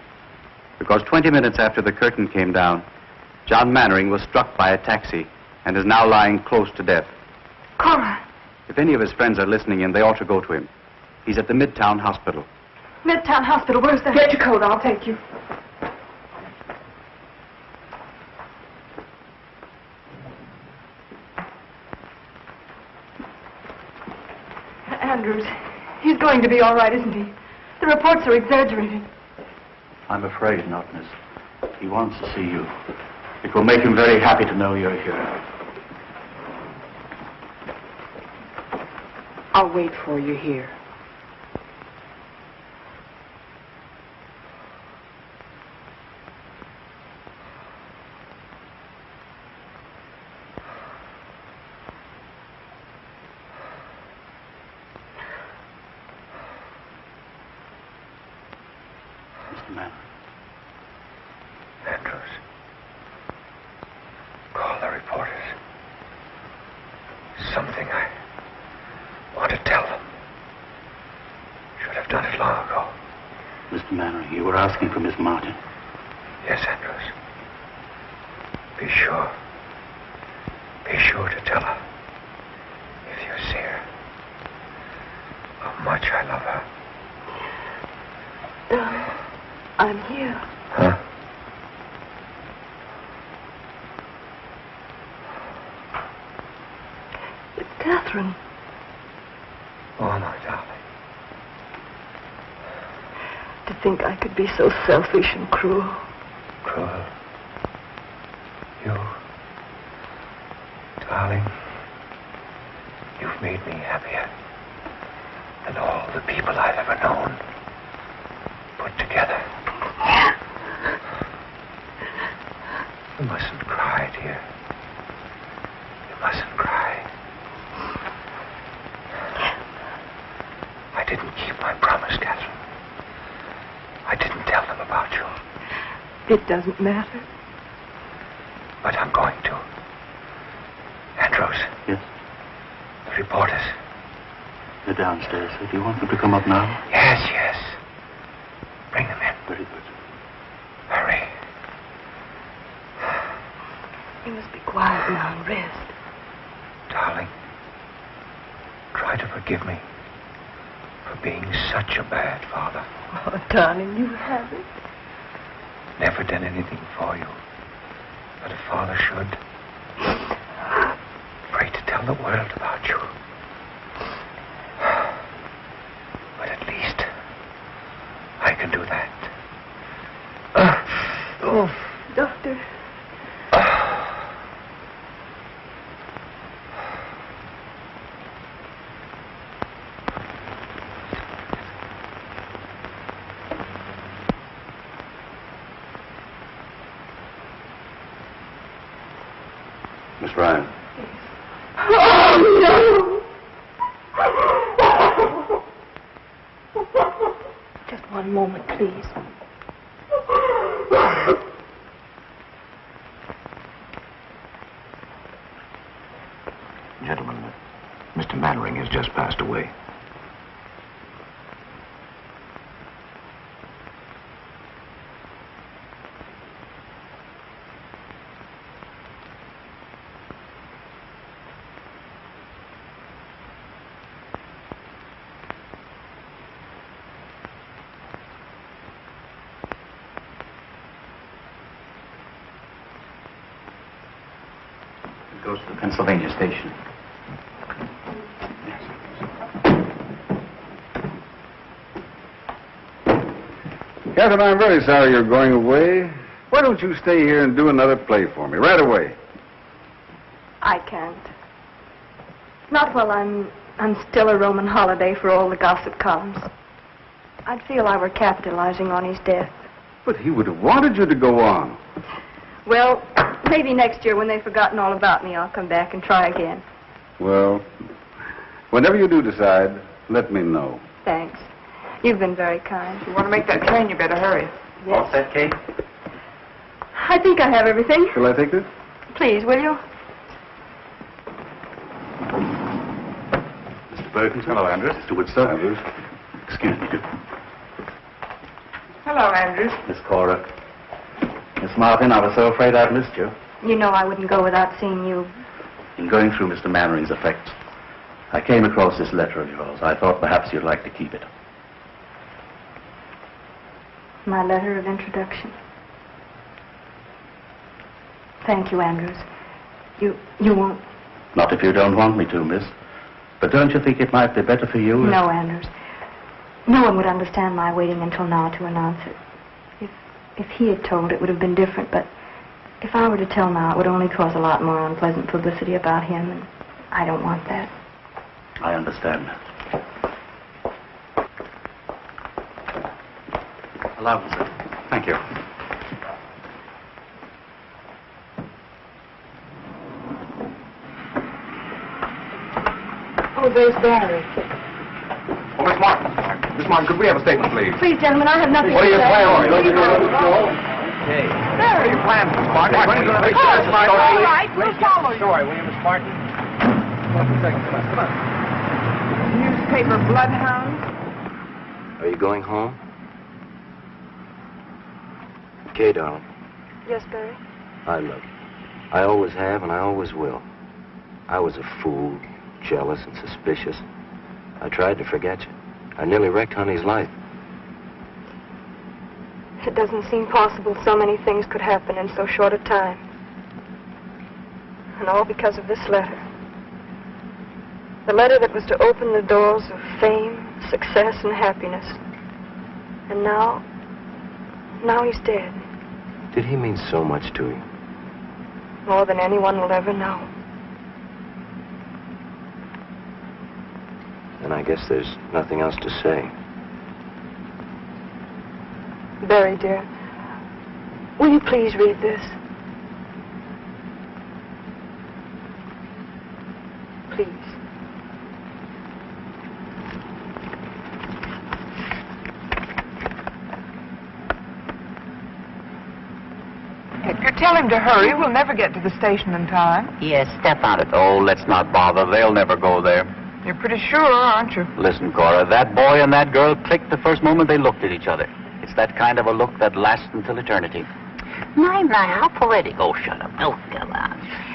Because 20 minutes after the curtain came down, John Mannering was struck by a taxi and is now lying close to death. Karl. If any of his friends are listening in, they ought to go to him. He's at the Midtown Hospital. Midtown Hospital, where's that? Get your coat, I'll take you. Andrews, he's going to be all right, isn't he? The reports are exaggerating. I'm afraid not, miss. He wants to see you. It will make him very happy to know you're here. I'll wait for you here. Mr. Mannering. Andrews. Call the reporters. Something I want to tell them. Should have done it long ago. Mr. Mannering, you were asking for Miss Martin. Yes, Andrews. Be sure. Be sure to tell her. If you see her. How much I love her. I'm here. Huh? It's Catherine. Oh, my darling. To think I could be so selfish and cruel. Cruel. You. Darling. You've made me happier than all the people I've ever known. Put together. You mustn't cry, dear. You mustn't cry. I didn't keep my promise, Catherine. I didn't tell them about you. It doesn't matter. But I'm going to. Andrews. Yes? The reporters. They're downstairs. Do you want them to come up now? Yes, yes. Bring them in. Very good. Hurry. You must be quiet now and rest. Darling, try to forgive me for being such a bad father. Oh, darling, you haven't. Never done anything for you that a father should. Afraid to tell the world about you. But at least I can do that. Doctor. Miss Ryan. Oh, no! Just one moment, please. Gentlemen, Mr. Mannering has just passed away. It goes to the Pennsylvania station. Catherine, I'm very sorry you're going away. Why don't you stay here and do another play for me right away? I can't. Not while I'm still a Roman holiday for all the gossip columns. I'd feel I were capitalizing on his death. But he would have wanted you to go on. Well, maybe next year when they've forgotten all about me, I'll come back and try again. Well, whenever you do decide, let me know. Thanks. You've been very kind. If you want to make that train, you better hurry. Yes. All set, Kate? I think I have everything. Shall I take this? Please, will you? Mr. Bergen. Hello, Andrews. Mr. Woodstock. Andrews. Excuse me. Hello, Andrews. Miss Cora. Miss Martin, I was so afraid I'd missed you. You know I wouldn't go without seeing you. In going through Mr. Mannering's effects, I came across this letter of yours. I thought perhaps you'd like to keep it. My letter of introduction. Thank you, Andrews. You won't... Not if you don't want me to, miss. But don't you think it might be better for you? No, Andrews. No one would understand my waiting until now to announce it. If he had told, it would have been different, but if I were to tell now, it would only cause a lot more unpleasant publicity about him, and I don't want that. I understand. Allow me, sir. Thank you. Oh, there's Barry. Oh, Miss Martin. Miss Martin, could we have a statement, please? Please, gentlemen, I have nothing What are to your say. plans? Hey. What are your plans, Miss Martin? When are you going to make All sure this story? right, we'll follow you. Story, will you, Miss Martin? Come on. Newspaper bloodhound. Are you going home? Okay, darling. Yes, Barry? I love you. I always have, and I always will. I was a fool, jealous and suspicious. I tried to forget you. I nearly wrecked Honey's life. It doesn't seem possible so many things could happen in so short a time. And all because of this letter. The letter that was to open the doors of fame, success, and happiness. And now he's dead. Did he mean so much to you? More than anyone will ever know. And I guess there's nothing else to say. Barry, dear, will you please read this? Please. Edgar, tell him to hurry. We'll never get to the station in time. Yes, step on it. Oh, let's not bother. They'll never go there. You're pretty sure, aren't you? Listen, Cora, that boy and that girl clicked the first moment they looked at each other. It's that kind of a look that lasts until eternity. My, how poetic. Oh, shut up. Oh, come on.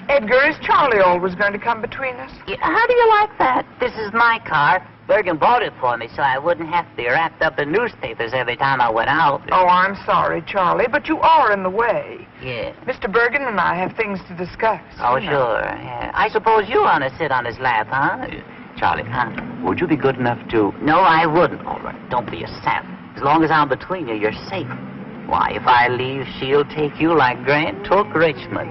Edgar, is Charlie always going to come between us? Yeah, how do you like that? This is my car. Bergen bought it for me so I wouldn't have to be wrapped up in newspapers every time I went out. Oh, I'm sorry, Charlie, but you are in the way. Yeah. Mr. Bergen and I have things to discuss. Oh, sure. Yeah. I suppose you want to sit on his lap, huh? Charlie, would you be good enough to... No, I wouldn't. All right, don't be a sap. As long as I'm between you, you're safe. Why, if I leave, she'll take you like Grant took Richmond.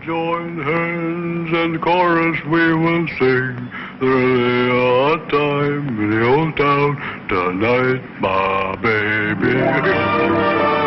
Join hands and chorus we will sing. There's a time in the old town tonight, my baby.